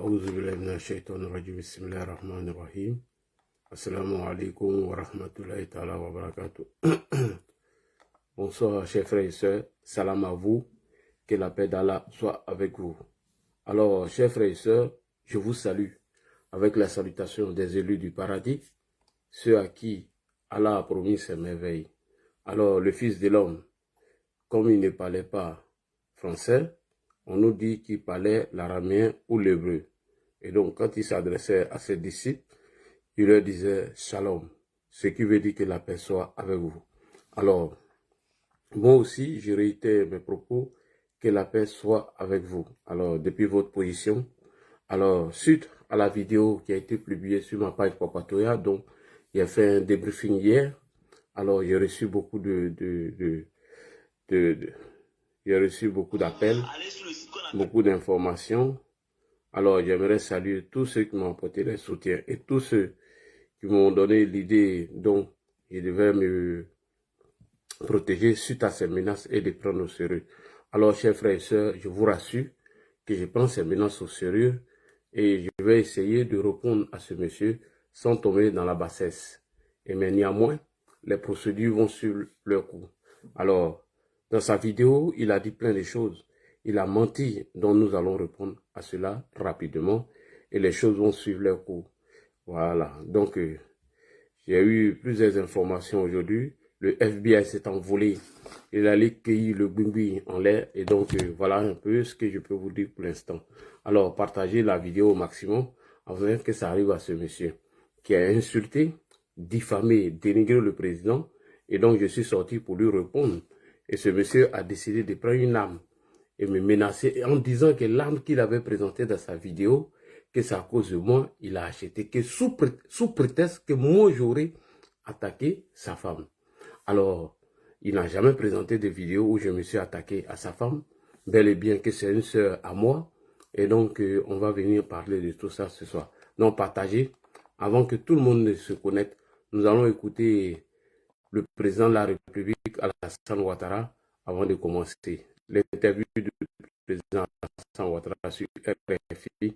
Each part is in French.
أعوذ بالله من الشيطان الرجيم بسم الله الرحمن الرحيم Assalamu alaikum wa rahmatullahi ta'ala wa barakatuh. Bonsoir chers frères et sœurs, salam à vous, que la paix d'Allah soit avec vous. Alors chers frères et sœurs, je vous salue avec la salutation des élus du paradis, ceux à qui Allah a promis ses merveilles. Alors le fils de l'homme, comme il ne parlait pas français, on nous dit qu'il parlait l'araméen ou l'hébreu. Et donc quand il s'adressait à ses disciples, il leur disait shalom, ce qui veut dire que la paix soit avec vous. Alors, moi aussi, je réitère mes propos, que la paix soit avec vous. Alors, depuis votre position, alors, suite à la vidéo qui a été publiée sur ma page Papatoya, donc, il a fait un débriefing hier. Alors, j'ai reçu beaucoup j'ai reçu beaucoup d'appels, beaucoup d'informations. Alors, j'aimerais saluer tous ceux qui m'ont apporté leur soutien et tous ceux qui m'ont donné l'idée dont je devais me protéger suite à ces menaces et de prendre au sérieux. Alors, chers frères et sœurs, je vous rassure que je prends ces menaces au sérieux et je vais essayer de répondre à ce monsieur sans tomber dans la bassesse. Mais néanmoins, les procédures vont suivre leur cours. Alors, dans sa vidéo, il a dit plein de choses. Il a menti, donc nous allons répondre à cela rapidement et les choses vont suivre leur cours. Voilà, donc j'ai eu plusieurs informations aujourd'hui. Le FBI s'est envolé, il allait cueillir le Gbingui en l'air et donc voilà un peu ce que je peux vous dire pour l'instant. Alors partagez la vidéo au maximum afin que ça arrive à ce monsieur qui a insulté, diffamé, dénigré le président et donc je suis sorti pour lui répondre. Et ce monsieur a décidé de prendre une arme et me menacer en disant que l'arme qu'il avait présentée dans sa vidéo, que c'est à cause de moi, il a acheté, que sous prétexte que moi j'aurais attaqué sa femme. Alors, il n'a jamais présenté de vidéo où je me suis attaqué à sa femme, bel et bien que c'est une sœur à moi, et donc on va venir parler de tout ça ce soir. Donc partagez, avant que tout le monde ne se connecte, nous allons écouter le président de la République, Alassane Ouattara, avant de commencer. L'interview du président Alassane Ouattara sur RFI,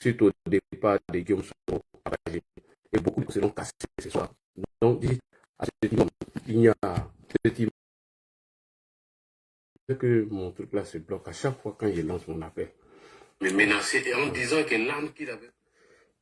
suite au départ de Guillaume Soro, et beaucoup de seront cassés ce soir. Donc, dit à cet imam, il y a cet imam que mon truc là se bloque à chaque fois quand je lance mon appel. Me menacer et en disant que l'arme qu'il avait.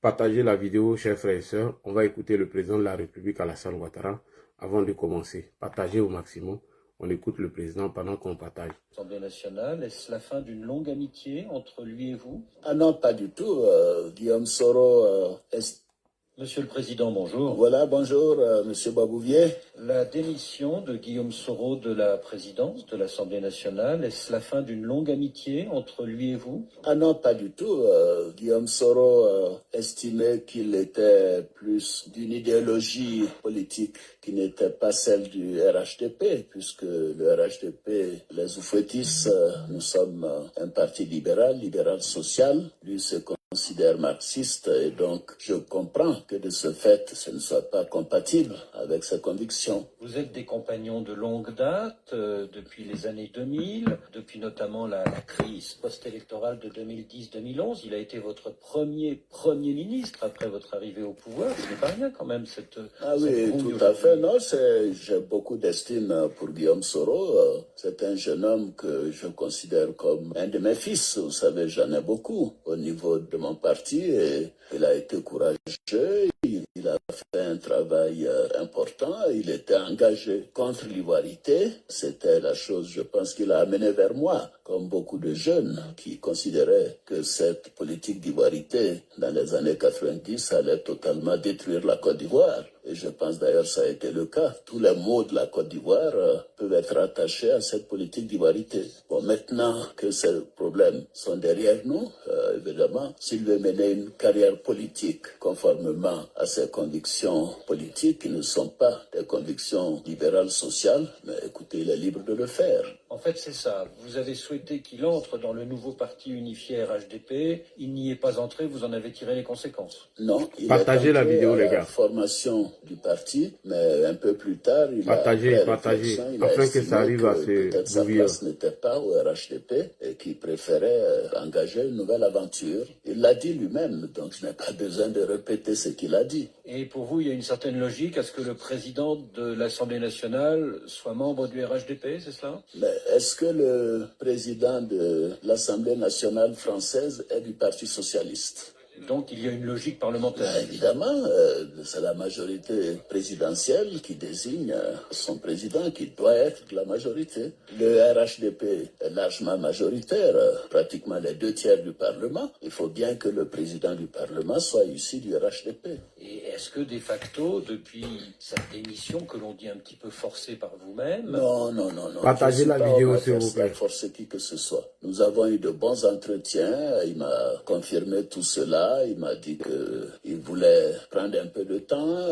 Partagez la vidéo, chers frères et sœurs. On va écouter le président de la République, Alassane Ouattara, avant de commencer. Partagez au maximum. On écoute le président pendant qu'on partage. L'Assemblée nationale, est-ce la fin d'une longue amitié entre lui et vous? Ah non, pas du tout. Guillaume Soro Monsieur le Président, bonjour. Voilà, bonjour, Monsieur Babouvier. La démission de Guillaume Soro de la présidence de l'Assemblée nationale, est-ce la fin d'une longue amitié entre lui et vous? Ah non, pas du tout. Guillaume Soro estimait qu'il était plus d'une idéologie politique qui n'était pas celle du RHDP, puisque le RHDP, les Oufouettis, nous sommes un parti libéral social. Lui se considère marxiste et donc je comprends que de ce fait, ce ne soit pas compatible avec ses convictions. Vous êtes des compagnons de longue date, depuis les années 2000, depuis notamment la crise post-électorale de 2010-2011. Il a été votre premier ministre après votre arrivée au pouvoir. Ce n'est pas rien quand même cette... Ah oui, tout à fait. Non, j'ai beaucoup d'estime pour Guillaume Soro. C'est un jeune homme que je considère comme un de mes fils. Vous savez, j'en ai beaucoup au niveau de mon parti et il a été courageux. Il a fait un travail important, il était engagé contre l'ivoirité. C'était la chose, je pense, qu'il a amené vers moi, comme beaucoup de jeunes qui considéraient que cette politique d'ivoirité dans les années 90 allait totalement détruire la Côte d'Ivoire. Et je pense d'ailleurs que ça a été le cas. Tous les maux de la Côte d'Ivoire peuvent être attachés à cette politique d'ivoirité. Bon, maintenant que ces problèmes sont derrière nous, évidemment, s'il veut mener une carrière politique conformément à ses convictions politiques, qui ne sont pas des convictions libérales sociales, mais écoutez, il est libre de le faire. En fait, c'est ça. Vous avez souhaité qu'il entre dans le nouveau parti unifié RHDP. Il n'y est pas entré. Vous en avez tiré les conséquences. Non, il Partagez est la entré vidéo, à les la gars. formation du parti, mais un peu plus tard, il Partagez, a, après partagez, réflexion, il a afin que estimé ça arrive à que se peut-être sa bouillir. place n'était pas au RHDP et qu'il préférait engager une nouvelle aventure. Il l'a dit lui-même, donc je n'ai pas besoin de répéter ce qu'il a dit. Et pour vous, il y a une certaine logique à ce que le président de l'Assemblée nationale soit membre du RHDP, c'est cela? Mais est-ce que le président de l'Assemblée nationale française est du Parti socialiste? Donc il y a une logique parlementaire. Évidemment, c'est la majorité présidentielle qui désigne son président, qui doit être de la majorité. Le RHDP est largement majoritaire, pratiquement les 2/3 du Parlement. Il faut bien que le président du Parlement soit issu du RHDP. Et est-ce que de facto, depuis cette démission que l'on dit un petit peu forcée par vous-même... Non. Partagez la vidéo, s'il vous plaît. Forcer qui que ce soit. Nous avons eu de bons entretiens. Il m'a confirmé tout cela. Il m'a dit qu'il voulait prendre un peu de temps.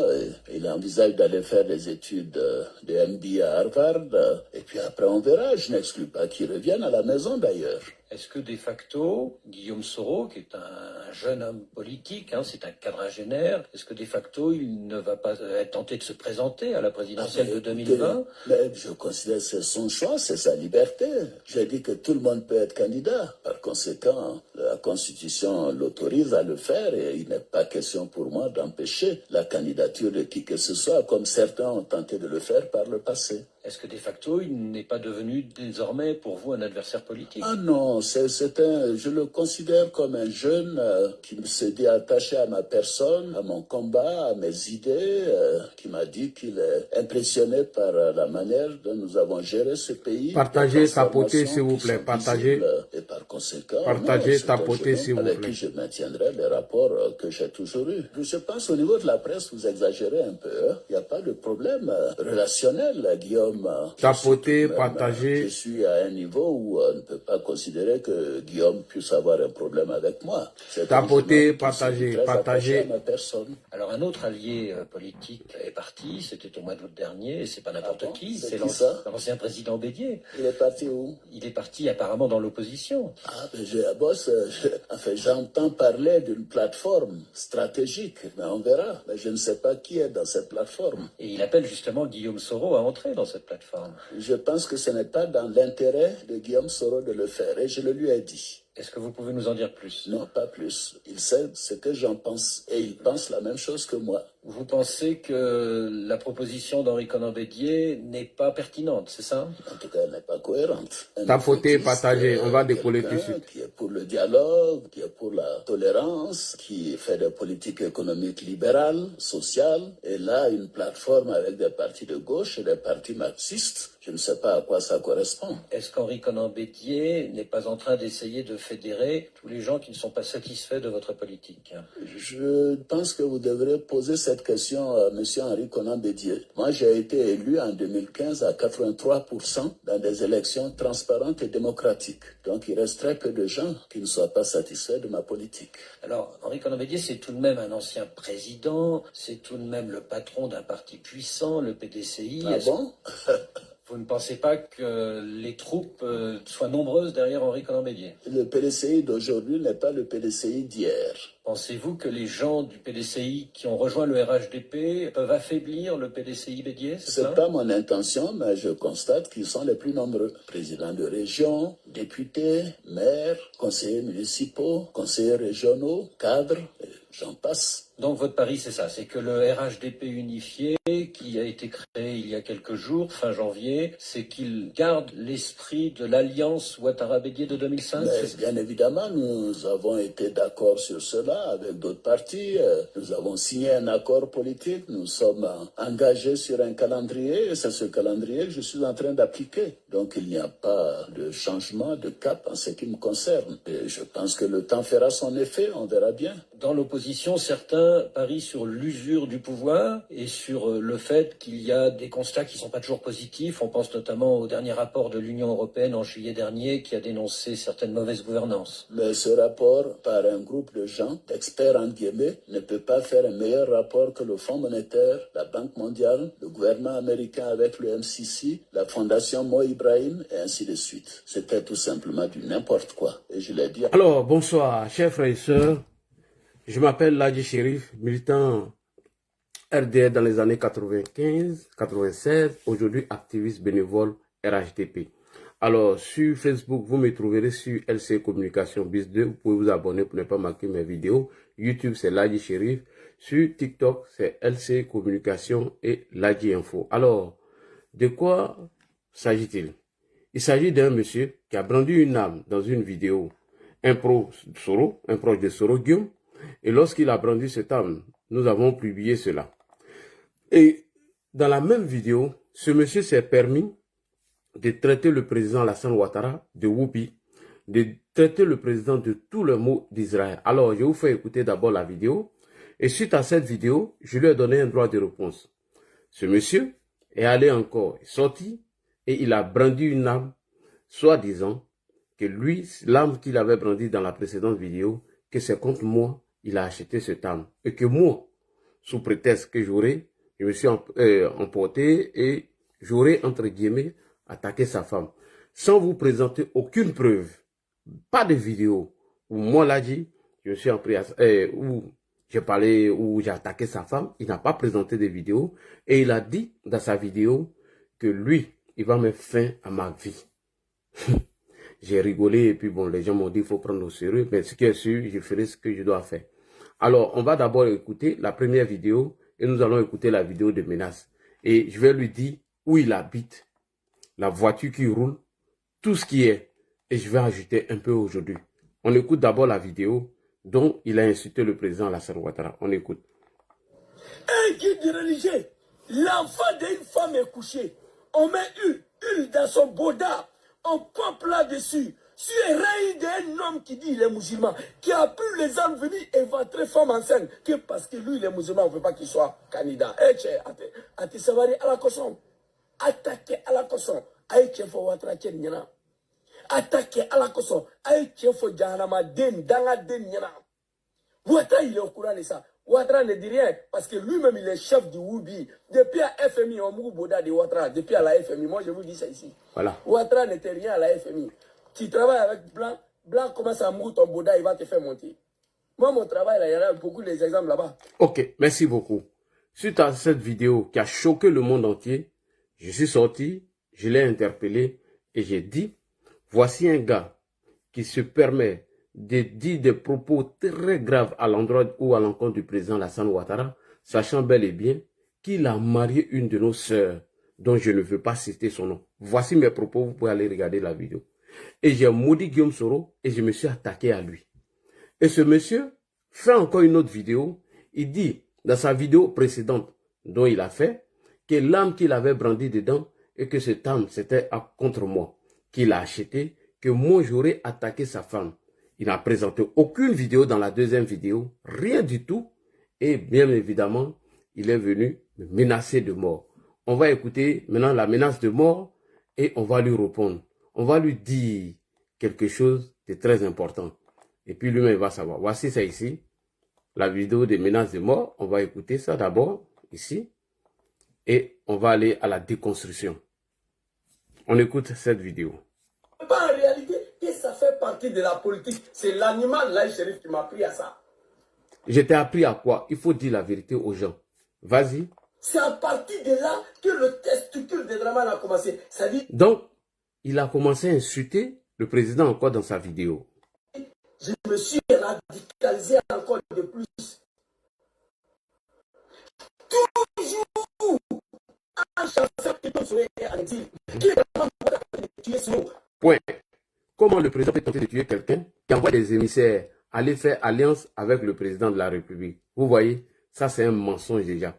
Il envisage d'aller faire des études de MBA à Harvard. Et puis après, on verra. Je n'exclus pas qu'il revienne à la maison, d'ailleurs. Est-ce que de facto, Guillaume Soro, qui est un jeune homme politique, c'est un quadragénaire, est-ce que de facto, il ne va pas être tenté de se présenter à la présidentielle de 2020? Mais je considère que c'est son choix, c'est sa liberté. J'ai dit que tout le monde peut être candidat. Par conséquent, la Constitution l'autorise à le faire et il n'est pas question pour moi d'empêcher la candidature de qui que ce soit, comme certains ont tenté de le faire par le passé. Est-ce que de facto, il n'est pas devenu désormais pour vous un adversaire politique? Ah non, je le considère comme un jeune qui se dit attaché à ma personne, à mon combat, à mes idées, qui m'a dit qu'il est impressionné par la manière dont nous avons géré ce pays. Partagez, tapotez, s'il vous plaît, partagez. Et par conséquent, partagez, tapotez, s'il vous plaît. Avec qui je maintiendrai les rapports que j'ai toujours eus. Je pense au niveau de la presse, vous exagérez un peu. Il n'y a pas de problème relationnel, Guillaume. Tapotez, partagez. Je suis à un niveau où on ne peut pas considérer que Guillaume puisse avoir un problème avec moi. Tapotez, partagez. À ma personne. Alors un autre allié politique est parti, c'était au mois d'août dernier, et c'est pas n'importe qui, c'est l'ancien président Bédier. Il est parti où? Il est parti apparemment dans l'opposition. J'entends parler d'une plateforme stratégique, mais on verra. Mais je ne sais pas qui est dans cette plateforme. Et il appelle justement Guillaume Soro à entrer dans cette plateforme. Je pense que ce n'est pas dans l'intérêt de Guillaume Soro de le faire, et je le lui ai dit. Est-ce que vous pouvez nous en dire plus? Non, pas plus. Il sait ce que j'en pense, et il pense la même chose que moi. Vous pensez que la proposition d'Henri Konan Bédier n'est pas pertinente, c'est ça? En tout cas, elle n'est pas cohérente. Tapotez, partagez, on va décoller tout de suite. Qui est pour le dialogue, qui est pour la tolérance, qui fait des politiques économiques libérales, sociales, et là, une plateforme avec des partis de gauche et des partis marxistes. Je ne sais pas à quoi ça correspond. Est-ce qu'Henri Konan Bédier n'est pas en train d'essayer de fédérer tous les gens qui ne sont pas satisfaits de votre politique? Je pense que vous devrez poser cette question à M. Henri Konan Bédier. Moi, j'ai été élu en 2015 à 83% dans des élections transparentes et démocratiques. Donc, il reste très peu de gens qui ne soient pas satisfaits de ma politique. Alors, Henri Konan Bédier, c'est tout de même un ancien président, c'est tout de même le patron d'un parti puissant, le PDCI. Ah bon? Vous ne pensez pas que les troupes soient nombreuses derrière Henri Konan Bédier? Le PDCI d'aujourd'hui n'est pas le PDCI d'hier. Pensez-vous que les gens du PDCI qui ont rejoint le RHDP peuvent affaiblir le PDCI Bédier? C'est pas mon intention, mais je constate qu'ils sont les plus nombreux. Présidents de région, députés, maires, conseillers municipaux, conseillers régionaux, cadres, j'en passe. Donc votre pari, c'est ça, c'est que le RHDP unifié, qui a été créé il y a quelques jours, fin janvier, c'est qu'il garde l'esprit de l'alliance Ouattara-Bédier de 2005? Mais bien évidemment, nous avons été d'accord sur cela avec d'autres partis. Nous avons signé un accord politique, nous sommes engagés sur un calendrier, et c'est ce calendrier que je suis en train d'appliquer. Donc il n'y a pas de changement de cap en ce qui me concerne. Et je pense que le temps fera son effet, on verra bien. Dans l'opposition, certains parie sur l'usure du pouvoir et sur le fait qu'il y a des constats qui ne sont pas toujours positifs. On pense notamment au dernier rapport de l'Union européenne en juillet dernier qui a dénoncé certaines mauvaises gouvernances. Mais ce rapport, par un groupe de gens, d'experts en guillemets, ne peut pas faire un meilleur rapport que le Fonds monétaire, la Banque mondiale, le gouvernement américain avec le MCC, la Fondation Mo Ibrahim et ainsi de suite. C'était tout simplement du n'importe quoi. Et je l'ai dit. Alors, bonsoir, chers frères et sœurs. Je m'appelle Ladji Chérif, militant RDR dans les années 95, 96, aujourd'hui activiste bénévole RHDP. Alors, sur Facebook, vous me trouverez sur LC Communication Biz 2. Vous pouvez vous abonner pour ne pas manquer mes vidéos. YouTube, c'est Ladji Chérif. Sur TikTok, c'est LC Communication et Ladji Info. Alors, de quoi s'agit-il? Il s'agit d'un monsieur qui a brandi une arme dans une vidéo. Un proche de Soro, Guillaume. Et lorsqu'il a brandi cette arme, nous avons publié cela. Et dans la même vidéo, ce monsieur s'est permis de traiter le président Alassane Ouattara de Woupi, de traiter le président de tous les mots d'Israël. Alors, je vous fais écouter d'abord la vidéo. Et suite à cette vidéo, je lui ai donné un droit de réponse. Ce monsieur est allé encore, sorti, et il a brandi une arme, soi-disant que lui, l'arme qu'il avait brandie dans la précédente vidéo, que c'est contre moi, il a acheté cette arme. Et que moi, sous prétexte que je me suis emporté et j'aurais, entre guillemets, attaqué sa femme. Sans vous présenter aucune preuve, pas de vidéo, où moi l'a dit, je me suis où j'ai parlé, où j'ai attaqué sa femme, il n'a pas présenté de vidéo, et il a dit dans sa vidéo que lui, il va mettre fin à ma vie. J'ai rigolé et puis bon, les gens m'ont dit qu'il faut prendre au sérieux, mais ce qui est sûr, je ferai ce que je dois faire. Alors, on va d'abord écouter la première vidéo et nous allons écouter la vidéo de menace. Et je vais lui dire où il habite, la voiture qui roule, tout ce qui est. Et je vais ajouter un peu aujourd'hui. On écoute d'abord la vidéo dont il a insulté le président Alassane Ouattara. On écoute. Un guide religieux, l'enfant d'une femme est couché. On met huile dans son boda, on pompe là-dessus. Sur un règne d'un homme qui dit il est musulman, qui a pu les armes venir éventrer femme enceinte, que parce que lui il est musulman, on ne veut pas qu'il soit candidat. Ati Savari à la caution, attaquer à la caution, aïe faut Ouattara Nyana, attaquer à la caution, aïe faut Jahanama Den, Danga Den Nyana. Ouattara il est au courant de ça. Ouattara ne dit rien parce que lui-même il est chef du Woubi. Depuis à FMI, on m'a boda de Ouattara, depuis à la FMI, moi je vous dis ça ici. Voilà. Ouattara n'était rien à la FMI. Tu travailles avec Blanc, Blanc commence à mourir ton boda, il va te faire monter. Moi, mon travail, là, il y en a beaucoup d'exemples là-bas. Ok, merci beaucoup. Suite à cette vidéo qui a choqué le monde entier, je suis sorti, je l'ai interpellé et j'ai dit, voici un gars qui se permet de dire des propos très graves à l'endroit ou à l'encontre du président Alassane Ouattara, sachant bel et bien qu'il a marié une de nos sœurs, dont je ne veux pas citer son nom. Voici mes propos, vous pouvez aller regarder la vidéo. Et j'ai maudit Guillaume Soro et je me suis attaqué à lui. Et ce monsieur fait encore une autre vidéo. Il dit dans sa vidéo précédente dont il a fait que l'arme qu'il avait brandie dedans et que cette arme c'était contre moi, qu'il a acheté, que moi j'aurais attaqué sa femme. Il n'a présenté aucune vidéo dans la deuxième vidéo, rien du tout. Et bien évidemment, il est venu me menacer de mort. On va écouter maintenant la menace de mort et on va lui répondre. On va lui dire quelque chose de très important. Et puis lui-même va savoir. Voici ça ici. La vidéo des menaces de mort. On va écouter ça d'abord, ici. Et on va aller à la déconstruction. On écoute cette vidéo. Pas en réalité, et ça fait partie de la politique. C'est l'animal, là, Chérif, qui m'a appris à ça. Je t'ai appris à quoi? Il faut dire la vérité aux gens. Vas-y. C'est à partir de là que le testicle de Draman a commencé. Ça dit... Donc, il a commencé à insulter le président encore dans sa vidéo. Je me suis radicalisé encore de plus. Toujours un chasseur qui peut sauver en exil. Qui est vraiment de tuer ce mot. Point. Comment le président peut tenter de tuer quelqu'un qui envoie des émissaires aller faire alliance avec le président de la République? Vous voyez, ça c'est un mensonge déjà.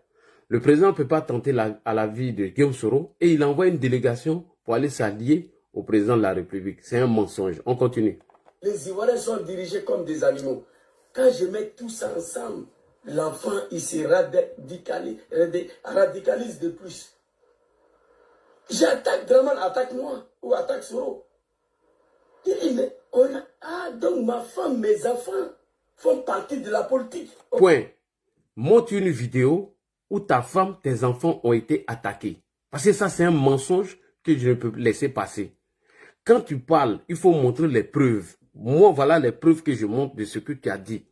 Le président ne peut pas tenter à la vie de Guillaume Soro et il envoie une délégation pour aller s'allier au président de la République. C'est un mensonge. On continue. Les Ivoiriens sont dirigés comme des animaux. Quand je mets tout ça ensemble, l'enfant, il se radicalise de plus. J'attaque Draman, attaque moi, ou attaque Soro. Il dit, mais donc ma femme, mes enfants font partie de la politique. Point. Montre une vidéo où ta femme, tes enfants ont été attaqués. Parce que ça, c'est un mensonge que je ne peux laisser passer. Quand tu parles, il faut montrer les preuves. Moi, voilà les preuves que je montre de ce que tu as dit.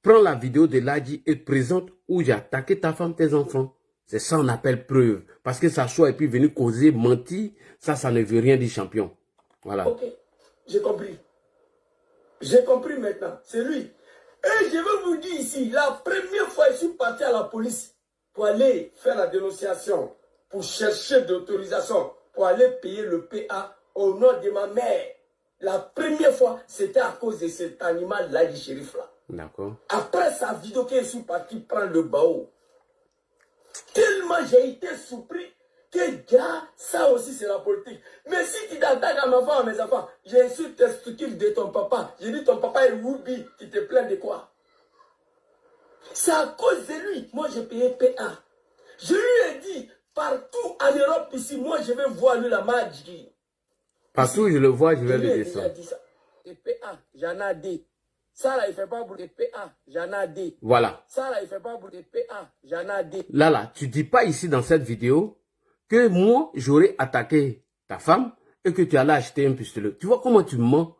Prends la vidéo de Ladji et présente où j'ai attaqué ta femme, tes enfants. C'est ça qu'on appelle preuve. Parce que ça soit et puis venir causer, mentir, ça ne veut rien dire, champion. Voilà. Ok, j'ai compris. J'ai compris maintenant. C'est lui. Et je veux vous dire ici, la première fois, je suis parti à la police pour aller faire la dénonciation, pour chercher d'autorisation, pour aller payer le PA au nom de ma mère. La première fois, c'était à cause de cet animal-là du shérif-là. D'accord. Après sa vidéo, que je suis parti prendre le baou, tellement j'ai été surpris que gars, ça aussi c'est la politique. Mais si tu t'attaques à ma femme, à mes enfants, j'ai su tes structures de ton papa. J'ai dit ton papa est Woubi, tu te plains de quoi? C'est à cause de lui. Moi j'ai payé PA. Je lui ai dit, partout en Europe ici, moi je vais voir lui la magie. Partout où je le vois, je vais le descendre. Dit ça. Et PA, j'en ai dit. Ça là, il fait pas pour les PA, j'en ai dit. Voilà. Ça là, il fait pas pour les PA, j'en ai dit. Là, tu dis pas ici dans cette vidéo que moi, j'aurais attaqué ta femme et que tu allais acheter un pistolet. Tu vois comment tu mens?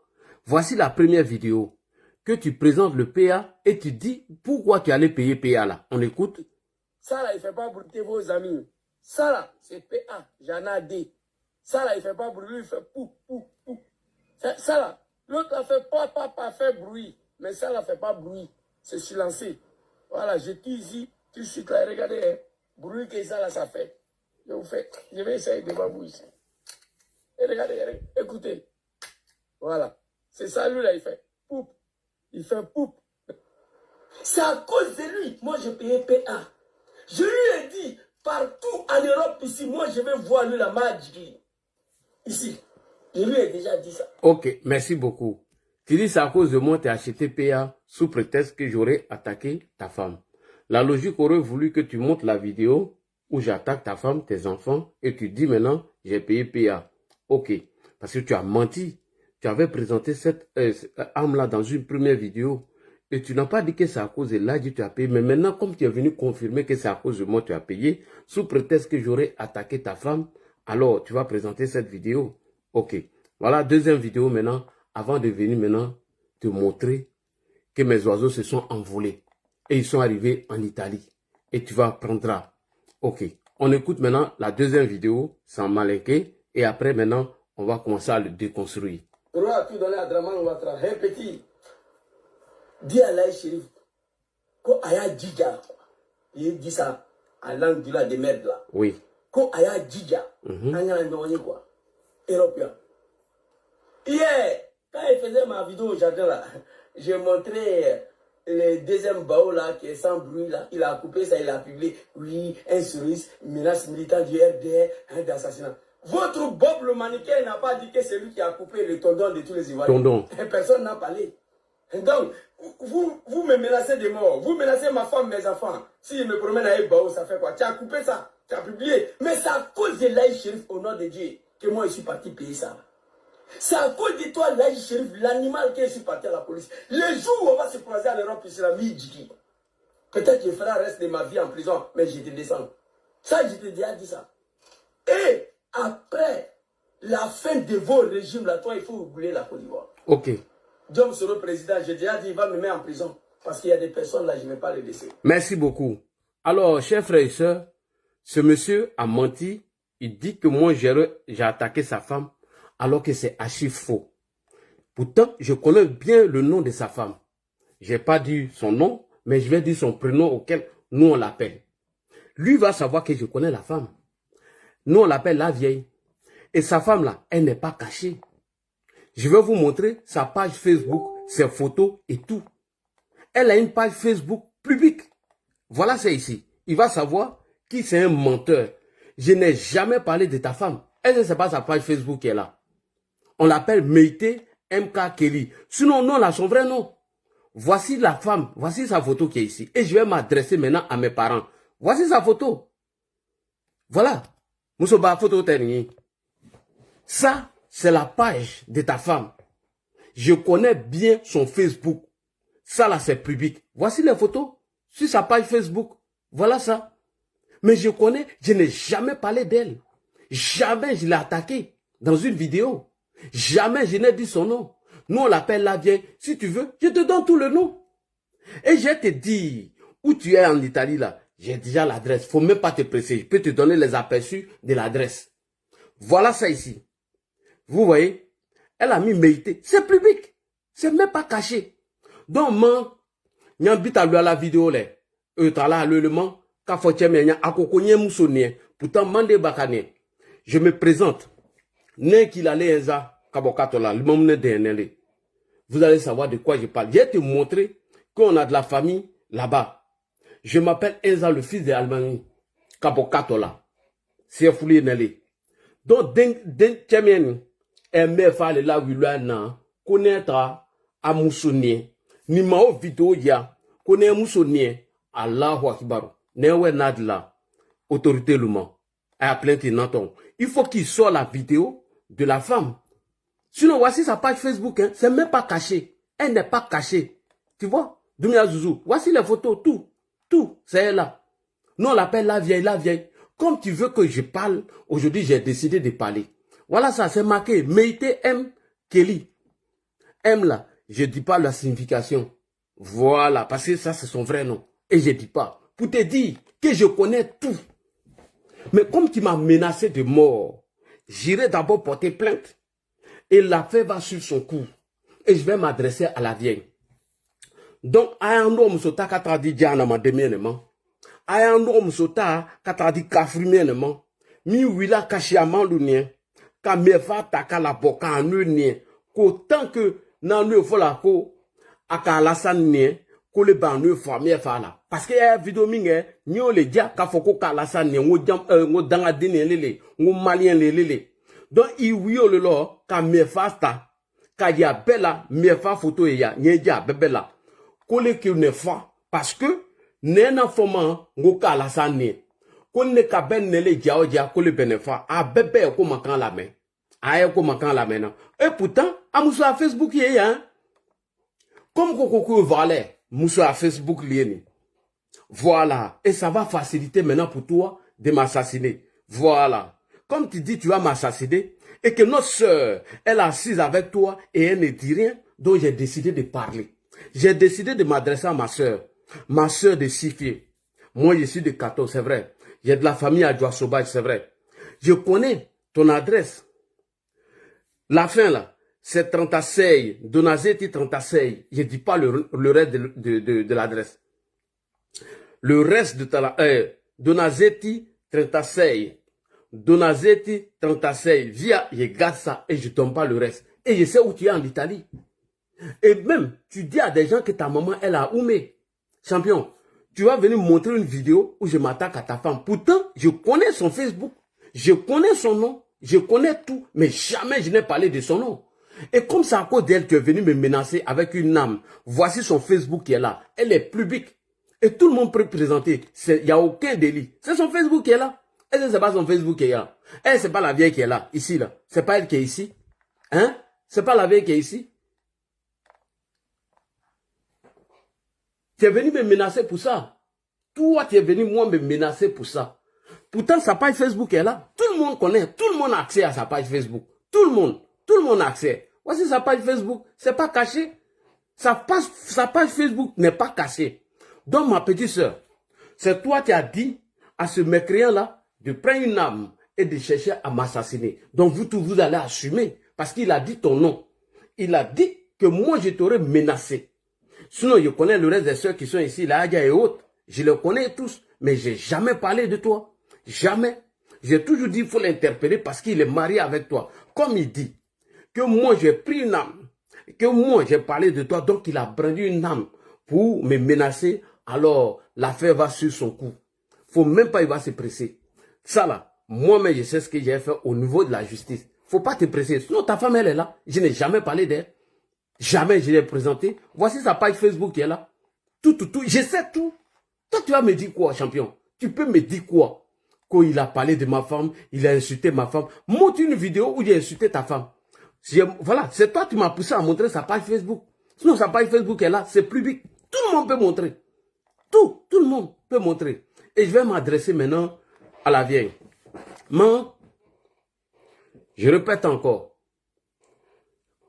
Voici la première vidéo que tu présentes le PA et tu dis pourquoi tu allais payer PA là. On écoute. Ça là, il fait pas pour vos amis. Ça là, c'est PA, j'en ai dit. Ça là, il fait pas pour lui, il fait pou, pou, pou. Ça là, l'autre a fait pas fait bruit. Mais ça là, fait pas bruit. C'est silencieux. Voilà, je dis ici, tout de suite là, regardez, hein, bruit que ça là, ça fait. Je vais essayer de vous ici. Et regardez, écoutez. Voilà. C'est ça, lui là, il fait poup. Il fait poup. C'est à cause de lui. Moi, j'ai payé PA. Je lui ai dit, partout en Europe ici, moi, je vais voir lui la magie. Ici. Je lui ai déjà dit ça. Ok, merci beaucoup. Tu dis c'est à cause de moi tu as acheté PA sous prétexte que j'aurais attaqué ta femme. La logique aurait voulu que tu montres la vidéo où j'attaque ta femme, tes enfants, et tu dis maintenant j'ai payé PA. Ok, parce que tu as menti. Tu avais présenté cette arme-là dans une première vidéo et tu n'as pas dit que c'est à cause de Ladji tu as payé. Mais maintenant, comme tu es venu confirmer que c'est à cause de moi tu as payé, sous prétexte que j'aurais attaqué ta femme, alors tu vas présenter cette vidéo. Ok, voilà deuxième vidéo maintenant, avant de venir maintenant te montrer que mes oiseaux se sont envolés et ils sont arrivés en Italie. Et tu vas prendre. Ok, on écoute maintenant la deuxième vidéo sans malinquer et après maintenant, on va commencer à le déconstruire. On va tout donner à Draman Ouattara. Un petit, dis à Laï Chérif, quand Aya Djidja, il dit ça en langue de la démerde là. Oui. Quand Aya Djidja, quoi, européen. Hier, quand il faisait ma vidéo au jardin là, j'ai montré le deuxième baou là qui est sans bruit là. Il a coupé ça, il a publié. Oui, un sourire, menace militaire du RDR, un d'assassinat. Votre Bob le mannequin n'a pas dit que c'est lui qui a coupé le tendon de tous les Ivoiriens. Tendon. Personne n'a parlé. Donc, vous me menacez de mort. Vous menacez ma femme, mes enfants. Si je me promène à Ebao, ça fait quoi? Tu as coupé ça, tu as publié. Mais c'est à cause de Laï Chérif, au nom de Dieu, que moi je suis parti payer ça. C'est à cause de toi, Laï Chérif, l'animal que je suis parti à la police. Le jour où on va se croiser à l'Europe, c'est la mi-Djiki. Peut-être que je ferai le reste de ma vie en prison, mais je te descends. Ça, je t'ai déjà dit ça. Et après la fin de vos régimes, là, toi, il faut oublier la Côte d'Ivoire. Ok. Diom sera président, j'ai déjà dit, il va me mettre en prison. Parce qu'il y a des personnes là, je ne vais pas les laisser. Merci beaucoup. Alors, chers frères et sœurs, ce monsieur a menti. Il dit que moi, j'ai attaqué sa femme, alors que c'est archi faux. Pourtant, je connais bien le nom de sa femme. Je n'ai pas dit son nom, mais je vais dire son prénom auquel nous on l'appelle. Lui va savoir que je connais la femme. Nous, on l'appelle la vieille. Et sa femme là, elle n'est pas cachée. Je vais vous montrer sa page Facebook, ses photos et tout. Elle a une page Facebook publique. Voilà, c'est ici. Il va savoir qui c'est un menteur. Je n'ai jamais parlé de ta femme. Elle ne sait pas sa page Facebook qui est là. On l'appelle Meïté MK Kelly. Sinon, non, là, son vrai nom. voici la femme, voici sa photo qui est ici. Et je vais m'adresser maintenant à mes parents. Voici sa photo. Voilà. Moussoba photo terminée. Ça, c'est la page de ta femme. Je connais bien son Facebook. Ça là, c'est public. Voici les photos sur sa page Facebook. Voilà ça. Mais je connais, je n'ai jamais parlé d'elle. Jamais je l'ai attaquée dans une vidéo. Jamais je n'ai dit son nom. Nous, on l'appelle la vieille. Si tu veux, je te donne tout le nom. Et je te dis, où tu es en Italie là, j'ai déjà l'adresse. Faut même pas te presser. Je peux te donner les aperçus de l'adresse. Voilà ça ici. Vous voyez, elle a mis mérité. C'est public. C'est même pas caché. Donc, moi, j'habite à la vidéo là. Là, le pourtant, mande bakane. Je me présente. Vous allez savoir de quoi je parle. Je vais te montrer qu'on a de la famille là-bas. Je m'appelle Enza, le fils de Almani. Kabokatola. C'est foulé Nelly. Donc, là où il a connaîtra à Moussounier. Ni mao vidéo ya. Connaît Moussounier. Allahu Akbar. Newe Nadla. Autorité Luma. A plainte Nanton. Il faut qu'il sorte la vidéo de la femme. Sinon, voici sa page Facebook. Hein. C'est même pas caché. Elle n'est pas cachée. Tu vois? Dumia Zouzou. Voici les photos. Tout. Tout. C'est elle là. Nous, on l'appelle la vieille, la vieille. Comme tu veux que je parle, aujourd'hui, j'ai décidé de parler. Voilà ça, c'est marqué. Meite M. Kelly. M là, je dis pas la signification. Voilà, parce que ça, c'est son vrai nom. Et je dis pas. Pour te dire que je connais tout. Mais comme tu m'as menacé de mort, j'irai d'abord porter plainte. Et l'affaire va sur son cou. Et je vais m'adresser à la vieille. Donc, ayando msota katadi diana ma demiennement. Ayando msota katadi kafrimiennement. Mi wila kashiaman lunien. Ka mefa taka la boka anunien. Ko tant que nan le fola ko aka lasan nien. Ko le ban ne famille fala. Parce que y a vidéo minge nyo le dia ka foko ka lasan nien ngo danga dine lele ngo malien lele. Donc il wio le lo ka mefa sta ka ya bella mefa photo ya nyeja bebela. Ko le ki ne fa parce que nena foma ngo ka lasan nien. Ko ne ka ben nele dia o dia ko le benefa a bebe ko makan la main. Aye ko makan la main. Et pourtant amuso à Facebook ye ya. Comme Kokoko valait Moussa à Facebook lié. Voilà. Et ça va faciliter maintenant pour toi de m'assassiner. Voilà. Comme tu dis, tu vas m'assassiner. Et que notre soeur, elle est assise avec toi et elle ne dit rien. Donc j'ai décidé de parler. J'ai décidé de m'adresser à ma soeur. Ma soeur de Sifié. Moi, je suis de Kato, c'est vrai. J'ai de la famille à Djoa Sauvage, c'est vrai. Je connais ton adresse. La fin là. C'est 36, Donazeti 36. Je ne dis pas le reste de l'adresse. Le reste de ta Donazeti 36. Donazeti 36. Via, je garde ça et je ne donne pas le reste. Et je sais où tu es en Italie. Et même, tu dis à des gens que ta maman, elle a oumé. Champion, tu vas venir montrer une vidéo où je m'attaque à ta femme. Pourtant, je connais son Facebook. Je connais son nom. Je connais tout. Mais jamais je n'ai parlé de son nom. Et comme c'est à cause d'elle que tu es venu me menacer avec une âme, voici son Facebook qui est là. Elle est publique. Et tout le monde peut présenter. Il n'y a aucun délit. C'est son Facebook qui est là. Et c'est pas son Facebook qui est là. Et c'est pas la vieille qui est là, ici là. C'est pas elle qui est ici. Hein? C'est pas la vieille qui est ici. Tu es venu me menacer pour ça. Toi, tu es venu moi me menacer pour ça. Pourtant, sa page Facebook est là. Tout le monde connaît. Tout le monde a accès à sa page Facebook. Tout le monde. Tout le monde a accès. Voici sa page Facebook. C'est pas caché. Sa page Facebook n'est pas cachée. Donc, ma petite soeur, c'est toi qui as dit à ce mécréant-là de prendre une arme et de chercher à m'assassiner. Donc, vous allez assumer. Parce qu'il a dit ton nom. Il a dit que moi, je t'aurais menacé. Sinon, je connais le reste des soeurs qui sont ici, la Hadja et autres. Je les connais tous. Mais j'ai jamais parlé de toi. Jamais. J'ai toujours dit qu'il faut l'interpeller parce qu'il est marié avec toi. Comme il dit que moi j'ai pris une âme, que moi j'ai parlé de toi, donc il a brandi une âme pour me menacer, alors l'affaire va sur son cou. Faut même pas, il va se presser. Ça là, moi-même je sais ce que j'ai fait au niveau de la justice. Faut pas te presser, sinon ta femme elle est là, je n'ai jamais parlé d'elle. Jamais je l'ai présenté. Voici sa page Facebook qui est là. Tout. Je sais tout. Toi, tu vas me dire quoi, champion? Tu peux me dire quoi? Quand il a parlé de ma femme, il a insulté ma femme. Montre une vidéo où il a insulté ta femme. Voilà, c'est toi qui m'as poussé à montrer sa page Facebook. Sinon, sa page Facebook est là, c'est public. Tout le monde peut montrer. Tout le monde peut montrer. Et je vais m'adresser maintenant à la vieille. Mais, je répète encore.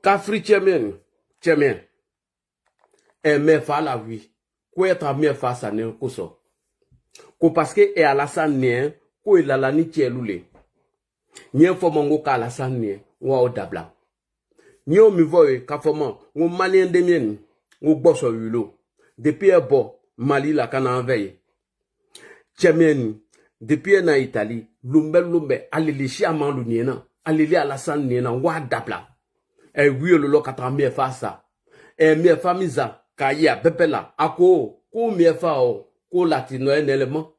Kafri Tchemien, et me fa la vie. Quoi être me fa sa ne koso. Ko parce que e Alassane ne, ko il a la ni tcheloule. Nye fo mongo ka Alassane ne, wa o dabla. Nye o mi voye ka fo man, o malien de mien, o bosso yulo. Depuis e bo, Mali la kana enveille. Tchemien, depuis na Italie, lumbe, alili chiaman luniena, alili Alassane ne na wa dabla. E wiyo lo katra me fa sa. E me fa miza, kaya bepela, ako, ko me fa o, ko latino en élément,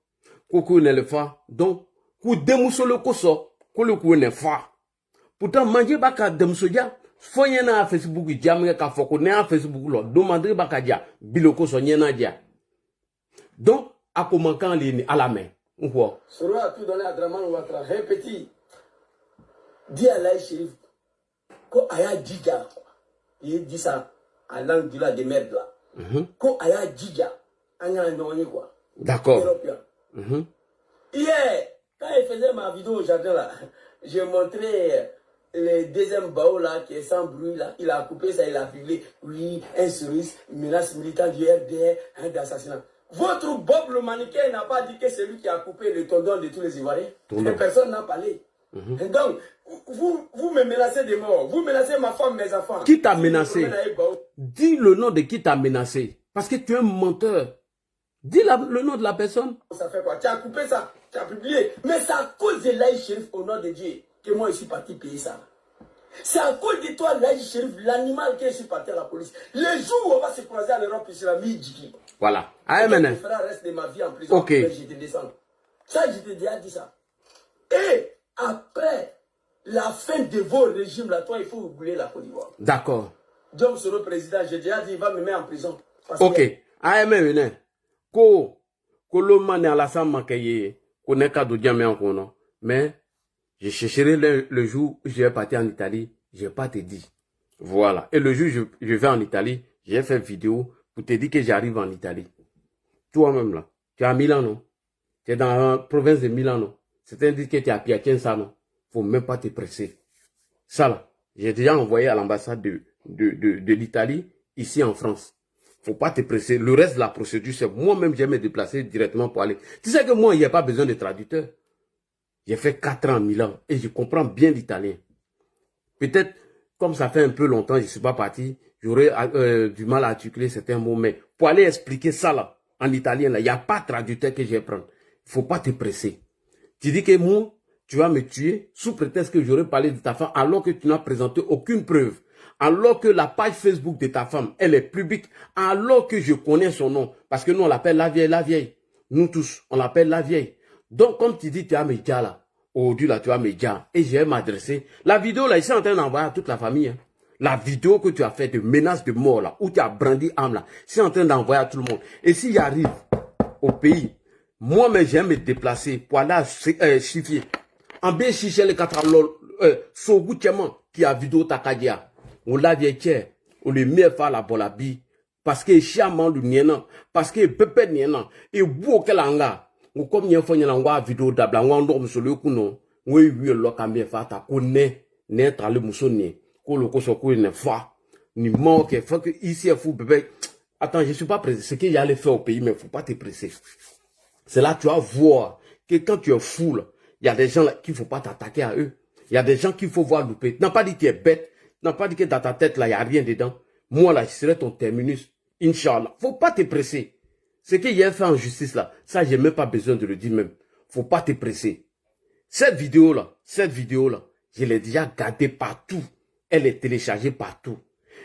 ko ne le fa. Donc, ko demuso le koso, ko le ko ne fa. Pourtant, manger baka demuso dia, foye na Facebook jamwe ka foko ne a Facebook lo, demander baka dia, biloko so nyena dia. Donc, ako mankan li à la main. Ou Soro a tout donné à Draman Ouattara, un petit. Dis à Laï Chérif, ko aya djidja, il dit ça en langue de la merde là. Ko aya djidja, quoi. D'accord. Hier, quand il faisait ma vidéo au jardin là, j'ai montré le deuxième bao là qui est sans bruit là. Il a coupé ça, il a publié. Oui, un service, menace militant du RDR, un d'assassinat. Votre Bob le mannequin n'a pas dit que c'est lui qui a coupé le tendon de tous les Ivoiriens. Et personne n'a parlé. Et donc, vous me menacez de mort. Vous menacez ma femme, mes enfants. Qui t'a menacé? Dis le nom de qui t'a menacé. Parce que tu es un menteur. Dis le nom de la personne. Ça fait quoi? Tu as coupé ça, tu as publié. Mais c'est à cause de Laï Chérif, au nom de Dieu, que moi je suis parti payer ça. C'est à cause de toi, Laï Chérif, l'animal que je suis parti à la police. Le jour où on va se croiser à l'Europe, il sera mis. Voilà. Ah, maintenant. Je ferai le reste de ma vie en prison. Ok. Je te descends. Ça, je t'ai déjà dit ça. Et après la fin de vos régimes, là, toi, il faut oublier la Côte d'Ivoire. D'accord. Diom sera président, j'ai déjà dit, il va me mettre en prison. Ok. Ah, maintenant. Ko l'homme n'est à la salle manquée, qu'on n'est qu'à d'autres en kono. Mais, je chercherai le jour où je vais partir en Italie, je vais pas te dire. Voilà. Et le jour où je vais en Italie, j'ai fait une vidéo pour te dire que j'arrive en Italie. Toi-même là, tu es à Milan, non? Tu es dans la province de Milan, non? C'est-à-dire que tu es à Piacenza, non? Faut même pas te presser. Ça là, j'ai déjà envoyé à l'ambassade de l'Italie, ici en France. Faut pas te presser. Le reste de la procédure, c'est moi-même, j'ai me déplacer directement pour aller. Tu sais que moi, il n'y a pas besoin de traducteur. J'ai fait 4 ans à Milan et je comprends bien l'italien. Peut-être, comme ça fait un peu longtemps, je ne suis pas parti, j'aurais du mal à articuler certains mots. Mais pour aller expliquer ça là, en italien, là, il n'y a pas de traducteur que je vais prendre. Il ne faut pas te presser. Tu dis que moi, tu vas me tuer sous prétexte que j'aurais parlé de ta femme alors que tu n'as présenté aucune preuve. Alors que la page Facebook de ta femme, elle est publique, alors que je connais son nom. Parce que nous, on l'appelle la vieille. Nous tous, on l'appelle la vieille. Donc, comme tu dis, tu as mes gars là. Aujourd'hui, là, tu as mes gars. Et je vais m'adresser. La vidéo, là, ici, en train d'envoyer à toute la famille. Hein. La vidéo que tu as fait de menace de mort, là, où tu as brandi arme, là, c'est en train d'envoyer à tout le monde. Et s'il arrive au pays, moi-même, j'aime me déplacer pour aller chiffrer. En bien chicher les 4 Sogu Tcheman, qui a vidéo Takadia. On l'a dit, on le met à la bolabi. Parce que chiaman du niena, parce que pepe niena, et beau que l'anga. Ou comme n'y a pas de vidéo d'abla, on dorme sur le counon. Oui, le cambier fata, qu'on n'est pas le moussonnier. Qu'on le cosoco ne fa. Ni manque, faut que ici, il faut bébé. Attends, je ne suis pas pressé. Ce qu'il y a à faire au pays, mais il ne faut pas te presser. C'est là que tu vas voir que quand tu es fou, il y a des gens qu'il ne faut pas t'attaquer à eux. Il y a des gens qu'il faut voir louper. Tu n'as pas dit que tu es bête. Tu n'as pas dit que dans ta tête, là, il n'y a rien dedans. Moi, là, je serai ton terminus. Inch'Allah. Faut pas te presser. Ce qu'il y a fait en justice, là, ça, j'ai même pas besoin de le dire même. Faut pas te presser. Cette vidéo-là, je l'ai déjà gardée partout. Elle est téléchargée partout.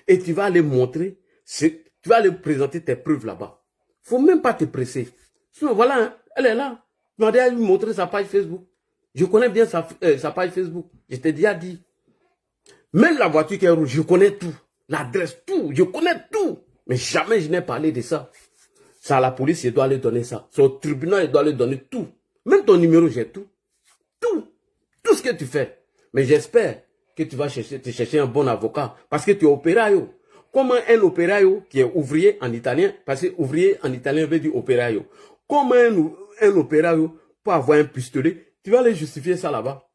Et tu vas aller montrer, tu vas aller présenter tes preuves là-bas. Faut même pas te presser. Sinon, voilà, hein, elle est là. Tu m'as déjà montré sa page Facebook. Je connais bien sa page Facebook. Je t'ai déjà dit. Même la voiture qui est rouge, je connais tout. l'adresse, tout. Je connais tout. Mais jamais je n'ai parlé de ça. C'est à la police, je dois lui donner ça. C'est au tribunal, je dois lui donner tout. Même ton numéro, j'ai tout. Tout. Tout ce que tu fais. Mais j'espère que tu vas te chercher un bon avocat. Parce que tu es opéraio. Comment un opéraio qui est ouvrier en italien, parce que ouvrier en italien veut dire opéraio. Comment un opéraio peut avoir un pistolet, tu vas aller justifier ça là-bas.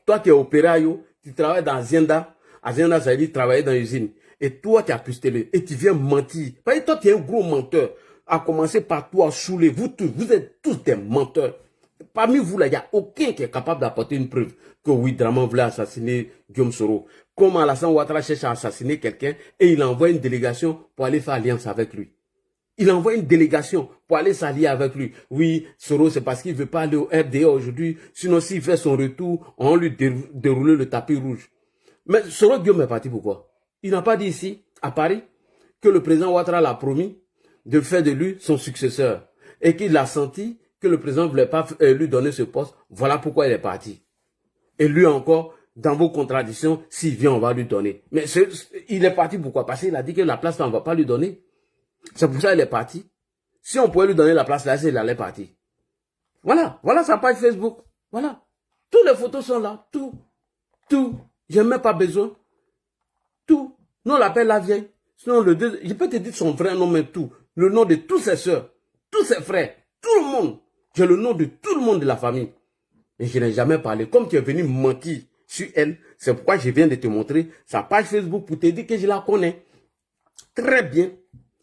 Toi, tu es opéraio, tu travailles dans Azienda. Azienda, ça veut dire travailler dans l'usine. Et toi, tu as pistolet. Et tu viens mentir. Parce que toi, tu es un gros menteur. À commencer par toi, Choulé. Vous tous, vous êtes tous des menteurs. Parmi vous, là, il n'y a aucun qui est capable d'apporter une preuve que oui, Draman voulait assassiner Guillaume Soro. Comment Alassane Ouattara cherche à assassiner quelqu'un et il envoie une délégation pour aller faire alliance avec lui. Il envoie une délégation pour aller s'allier avec lui. Oui, Soro, c'est parce qu'il ne veut pas aller au RDA aujourd'hui. Sinon, s'il fait son retour, on va lui dérouler le tapis rouge. Mais Soro Guillaume est parti pourquoi? Il n'a pas dit ici, à Paris, que le président Ouattara l'a promis de faire de lui son successeur. Et qu'il a senti que le président ne voulait pas lui donner ce poste. Voilà pourquoi il est parti. Et lui encore, dans vos contradictions, s'il vient, on va lui donner. Mais il est parti pourquoi? Parce qu'il a dit que la place, on ne va pas lui donner. C'est pour ça qu'il est parti. Si on pouvait lui donner la place là, il allait partir. Voilà. Voilà sa page Facebook. Voilà. Toutes les photos sont là. Tout. Je n'ai même pas besoin. Tout. Nous, on l'appelle la vieille. Sinon, je peux te dire son vrai nom, mais tout. Le nom de toutes ses soeurs, tous ses frères, tout le monde. J'ai le nom de tout le monde de la famille. Et je n'ai jamais parlé. Comme tu es venu mentir sur elle, c'est pourquoi je viens de te montrer sa page Facebook pour te dire que je la connais. Très bien.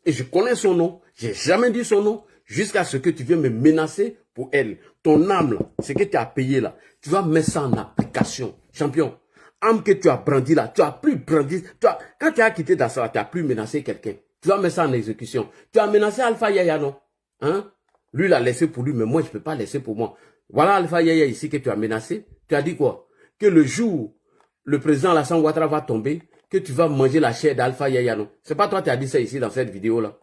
Et je connais son nom. Je n'ai jamais dit son nom jusqu'à ce que tu viennes me menacer pour elle. Ton âme, là, ce que tu as payé là, tu vas mettre ça en application. Champion. Âme que tu as brandi là, tu as plus brandi. Quand tu as quitté Dassara, tu n'as plus menacé quelqu'un. Tu vas mettre ça en exécution. Tu as menacé Alpha Yaya, non? Hein? Lui, il a laissé pour lui, mais moi, je ne peux pas laisser pour moi. Voilà Alpha Yaya ici que tu as menacé. Tu as dit quoi? Que le jour le président Alassane Ouattara va tomber, que tu vas manger la chair d'Alpha Yaya, non? C'est pas toi qui as dit ça ici dans cette vidéo-là.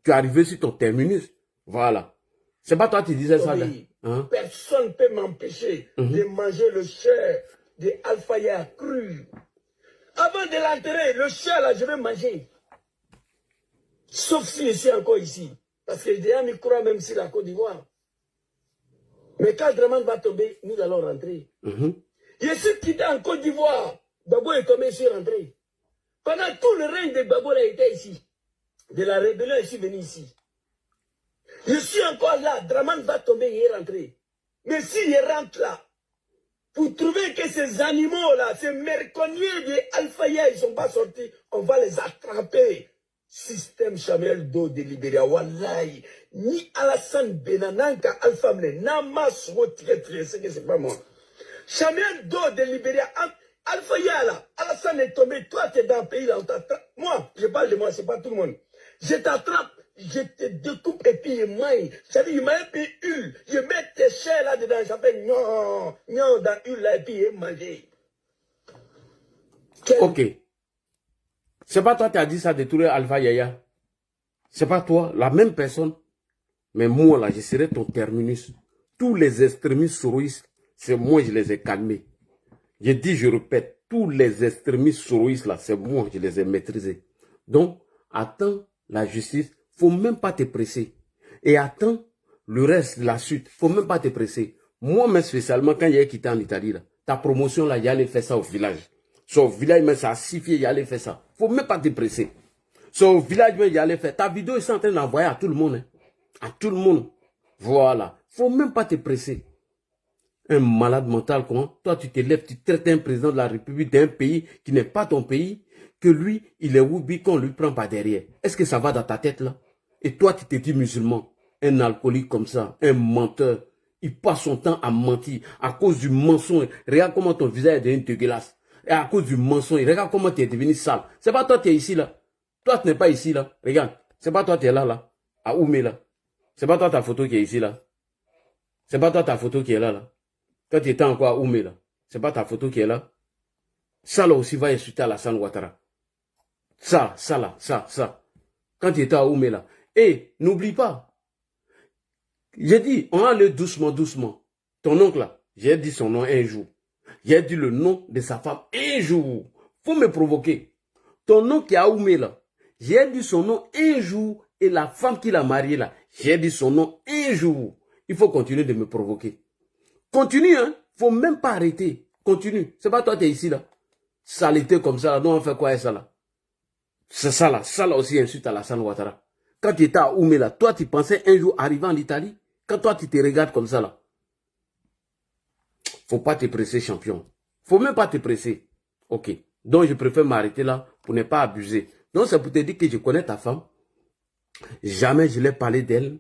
Tu es arrivé sur ton terminus. Voilà. C'est pas toi qui disais ça. Hein? Personne ne peut m'empêcher de manger le chair de Alpha Yaya cru. Avant de l'enterrer, le chair là, je vais manger. Sauf si je suis encore ici. Parce que j'ai déjà mis croix même sur la Côte d'Ivoire. Mais quand Draman va tomber, nous allons rentrer. Je suis quitté en Côte d'Ivoire. Babo est tombé, je suis rentré. Pendant tout le règne de Babo, il était ici. De la rébellion, je suis venu ici. Je suis encore là. Draman va tomber, il est rentré. Mais s'il rentre là, pour trouver que ces animaux-là, ces merconniers de Alpha Yaya, ils ne sont pas sortis, on va les attraper. Système Samuel Do de Libéria, wallahi, ni Alassane Benananka Alpha Mne, Nama Sro Tiré, c'est pas moi. Samuel Do de Libéria, Alpha Yaya, Alassane est tombé, toi tu es dans le pays là, on t'attrape. Moi, je parle de moi, c'est pas tout le monde. Je t'attrape, je te découpe et puis je mange. Ça veut dire, il m'a un peu hul, je mets tes chairs là dedans, ça fait non, dans hul là et puis je mange. Ok. C'est pas toi qui as dit ça de tout le Alpha Yaya. C'est pas toi, la même personne. Mais moi là, je serai ton terminus. Tous les extrémistes soroïstes, c'est moi, je les ai calmés. Je dis, je répète, tous les extrémistes soroïstes là, c'est moi, je les ai maîtrisés. Donc, attends la justice, faut même pas te presser. Et attends le reste, la suite, faut même pas te presser. Moi, mais spécialement, quand j'ai quitté en Italie, là, ta promotion là, j'allais faire ça au village. Son village, mais ça a signifié, il allait faire ça. Faut même pas te presser. Son village, mais il allait faire. Ta vidéo, est en train d'envoyer à tout le monde. Hein. À tout le monde. Voilà. Faut même pas te presser. Un malade mental, comment? Toi, tu te lèves, tu traites un président de la République d'un pays qui n'est pas ton pays, que lui, il est Woubi qu'on lui prend par derrière. Est-ce que ça va dans ta tête, là? Et toi, tu te dis musulman. Un alcoolique comme ça, un menteur. Il passe son temps à mentir à cause du mensonge. Regarde comment ton visage est devenu dégueulasse. Et à cause du mensonge, regarde comment tu es devenu sale. C'est pas toi qui es ici là. Toi tu n'es pas ici là. Regarde. C'est pas toi qui es là. À Oumé là. C'est pas toi ta photo qui est ici là. C'est pas toi ta photo qui est là. Quand tu étais encore à Oumé là. C'est pas ta photo qui est là. Ça là aussi va insulter Alassane Ouattara. Ça. Quand tu étais à Oumé là. Et n'oublie pas. J'ai dit, on va aller doucement. Ton oncle là, j'ai dit son nom un jour. J'ai dit le nom de sa femme un jour. Faut me provoquer. Ton nom qui a Oumé là, j'ai dit son nom un jour et la femme qui l'a marié là, j'ai dit son nom un jour. Il faut continuer de me provoquer. Continue, hein. Faut même pas arrêter. Continue. C'est pas toi, tu es ici là. Saleté comme ça là. Non, on fait quoi avec ça là? C'est ça là. Ça là aussi insulte à Alassane Ouattara. Quand tu étais à Oumé là, toi tu pensais un jour arriver en Italie? Quand toi tu te regardes comme ça là. Faut pas te presser, champion. Faut même pas te presser. Ok. Donc je préfère m'arrêter là pour ne pas abuser. Donc c'est pour te dire que je connais ta femme. Jamais je l'ai parlé d'elle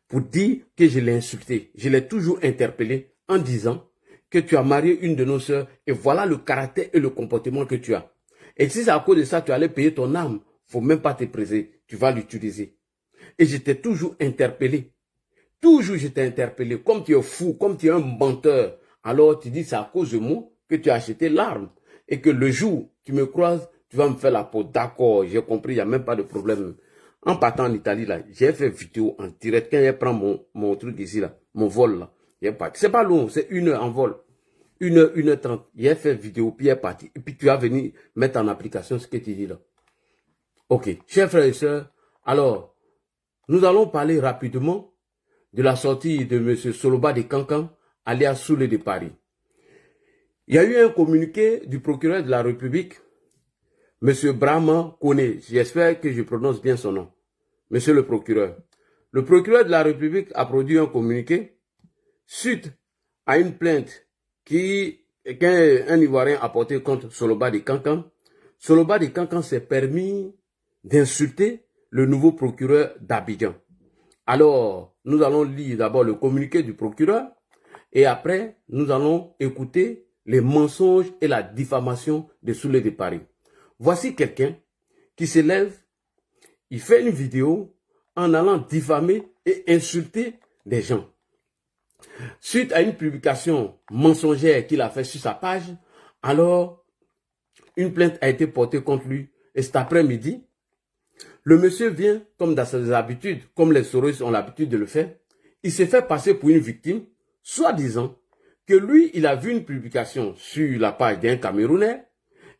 pour dire que je l'ai insultée. Je l'ai toujours interpellée en disant que tu as marié une de nos sœurs et voilà le caractère et le comportement que tu as. Et si c'est à cause de ça tu allais payer ton âme, faut même pas te presser. Tu vas l'utiliser. Et je t'ai toujours interpellé. Toujours je t'ai interpellé. Comme tu es fou, comme tu es un menteur, alors tu dis c'est à cause de moi que tu as acheté l'arme. Et que le jour tu me croises, tu vas me faire la peau. D'accord, j'ai compris, il n'y a même pas de problème. En partant en Italie, là, j'ai fait vidéo en direct. Quand je prends mon truc ici, là, mon vol, là, il est parti. C'est pas long, c'est 1 heure en vol. 1h30. J'ai fait vidéo, puis il est parti. Et puis tu vas venir mettre en application ce que tu dis là. Ok, chers frères et sœurs, alors, nous allons parler rapidement de la sortie de M. Soloba de Cancan, alias Soulé de Paris. Il y a eu un communiqué du procureur de la République, M. Brahma Kone, j'espère que je prononce bien son nom, Monsieur le procureur. Le procureur de la République a produit un communiqué suite à une plainte qu'un Ivoirien a portée contre Soloba de Cancan. Soloba de Cancan s'est permis d'insulter le nouveau procureur d'Abidjan. Alors, nous allons lire d'abord le communiqué du procureur et après, nous allons écouter les mensonges et la diffamation de Soulé de Paris. Voici quelqu'un qui se lève, il fait une vidéo en allant diffamer et insulter des gens. Suite à une publication mensongère qu'il a fait sur sa page, alors une plainte a été portée contre lui et cet après-midi, le monsieur vient, comme dans ses habitudes, comme les Soros ont l'habitude de le faire, il s'est fait passer pour une victime, soi-disant que lui, il a vu une publication sur la page d'un Camerounais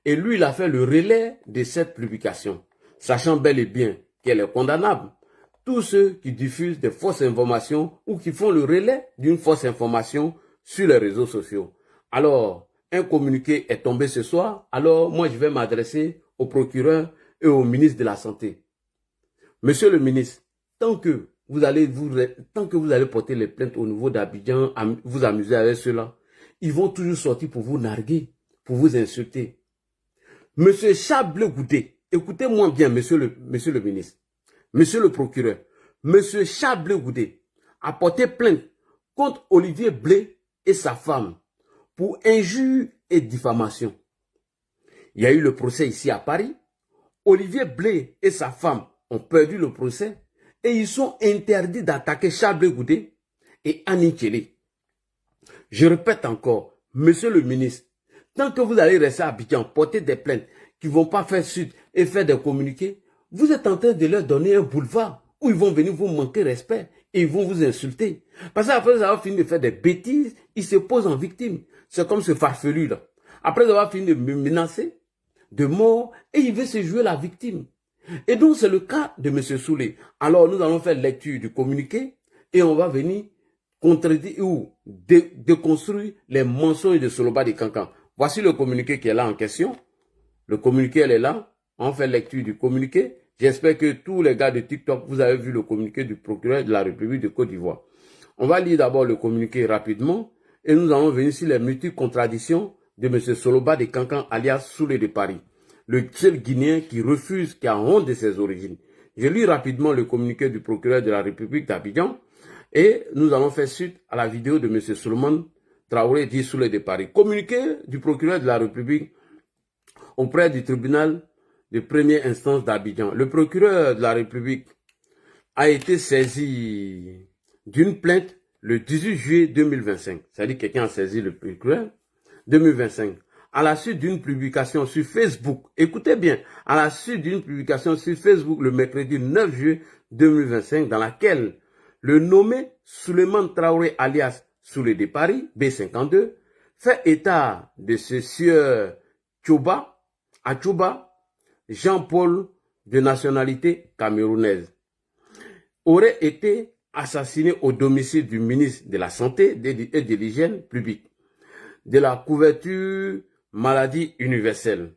et lui, il a fait le relais de cette publication, sachant bel et bien qu'elle est condamnable. Tous ceux qui diffusent des fausses informations ou qui font le relais d'une fausse information sur les réseaux sociaux. Alors, un communiqué est tombé ce soir, alors moi, je vais m'adresser au procureur et au ministre de la Santé. Monsieur le ministre, tant que vous allez porter les plaintes au niveau d'Abidjan, vous amuser avec ceux-là, ils vont toujours sortir pour vous narguer, pour vous insulter. Monsieur Chablé Goudé, écoutez-moi bien, monsieur le ministre, monsieur le procureur, monsieur Chablé Goudé a porté plainte contre Olivier Blé et sa femme pour injure et diffamation. Il y a eu le procès ici à Paris. Olivier Blé et sa femme ont perdu le procès et ils sont interdits d'attaquer Chablé Goudé et Annie Tchélé. Je répète encore, monsieur le ministre, tant que vous allez rester à Abidjan, porter des plaintes qui ne vont pas faire suite et faire des communiqués, vous êtes en train de leur donner un boulevard où ils vont venir vous manquer respect et ils vont vous insulter. Parce qu'après avoir fini de faire des bêtises, ils se posent en victime. C'est comme ce farfelu là. Après avoir fini de me menacer de mort et il veut se jouer la victime. Et donc c'est le cas de M. Soulé. Alors nous allons faire lecture du communiqué et on va venir contredire ou déconstruire les mensonges de Soloba de Cancan. Voici le communiqué qui est là en question. Le communiqué, elle est là. On fait lecture du communiqué. J'espère que tous les gars de TikTok, vous avez vu le communiqué du procureur de la République de Côte d'Ivoire. On va lire d'abord le communiqué rapidement et nous allons venir sur les multiples contradictions de M. Soloba de Cancan alias Soulé de Paris, le seul Guinéen qui refuse, qui a honte de ses origines. Je lis rapidement le communiqué du procureur de la République d'Abidjan et nous allons faire suite à la vidéo de M. Solomon Traoré dit Soulé de Paris. Communiqué du procureur de la République auprès du tribunal de première instance d'Abidjan. Le procureur de la République a été saisi d'une plainte le 18 juillet 2025. C'est-à-dire que quelqu'un a saisi le procureur 2025. À la suite d'une publication sur Facebook, écoutez bien, à la suite d'une publication sur Facebook le mercredi 9 juillet 2025, dans laquelle le nommé Souleymane Traoré alias Soulé de Paris, B52, fait état de ce sieur Tchouba, Jean-Paul, de nationalité camerounaise, aurait été assassiné au domicile du ministre de la Santé et de l'Hygiène publique, de la couverture maladie universelle.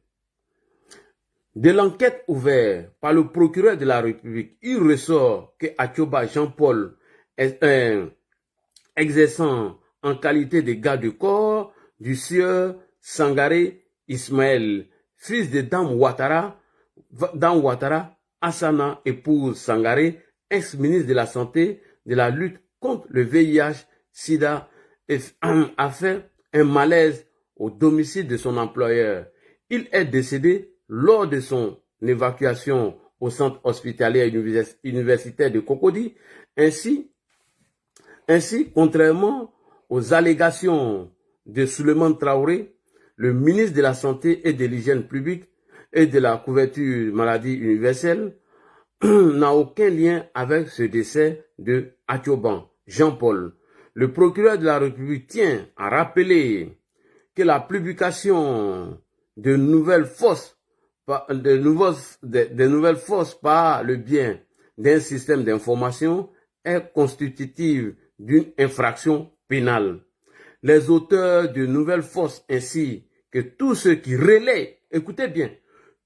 De l'enquête ouverte par le procureur de la République, il ressort que Atioba Jean-Paul, exerçant en qualité de garde du corps du sieur Sangaré Ismaël, fils de Dame Ouattara, Hassana, épouse Sangaré, ex-ministre de la Santé, de la lutte contre le VIH-Sida, a fait un malaise au domicile de son employeur. Il est décédé lors de son évacuation au centre hospitalier universitaire de Cocody. Ainsi, contrairement aux allégations de Souleymane Traoré, le ministre de la Santé et de l'Hygiène publique et de la couverture maladie universelle n'a aucun lien avec ce décès de Atioban Jean-Paul. Le procureur de la République tient à rappeler que la publication de nouvelles fausses par le biais d'un système d'information est constitutive d'une infraction pénale. Les auteurs de nouvelles fausses ainsi que tous ceux qui relaient, écoutez bien,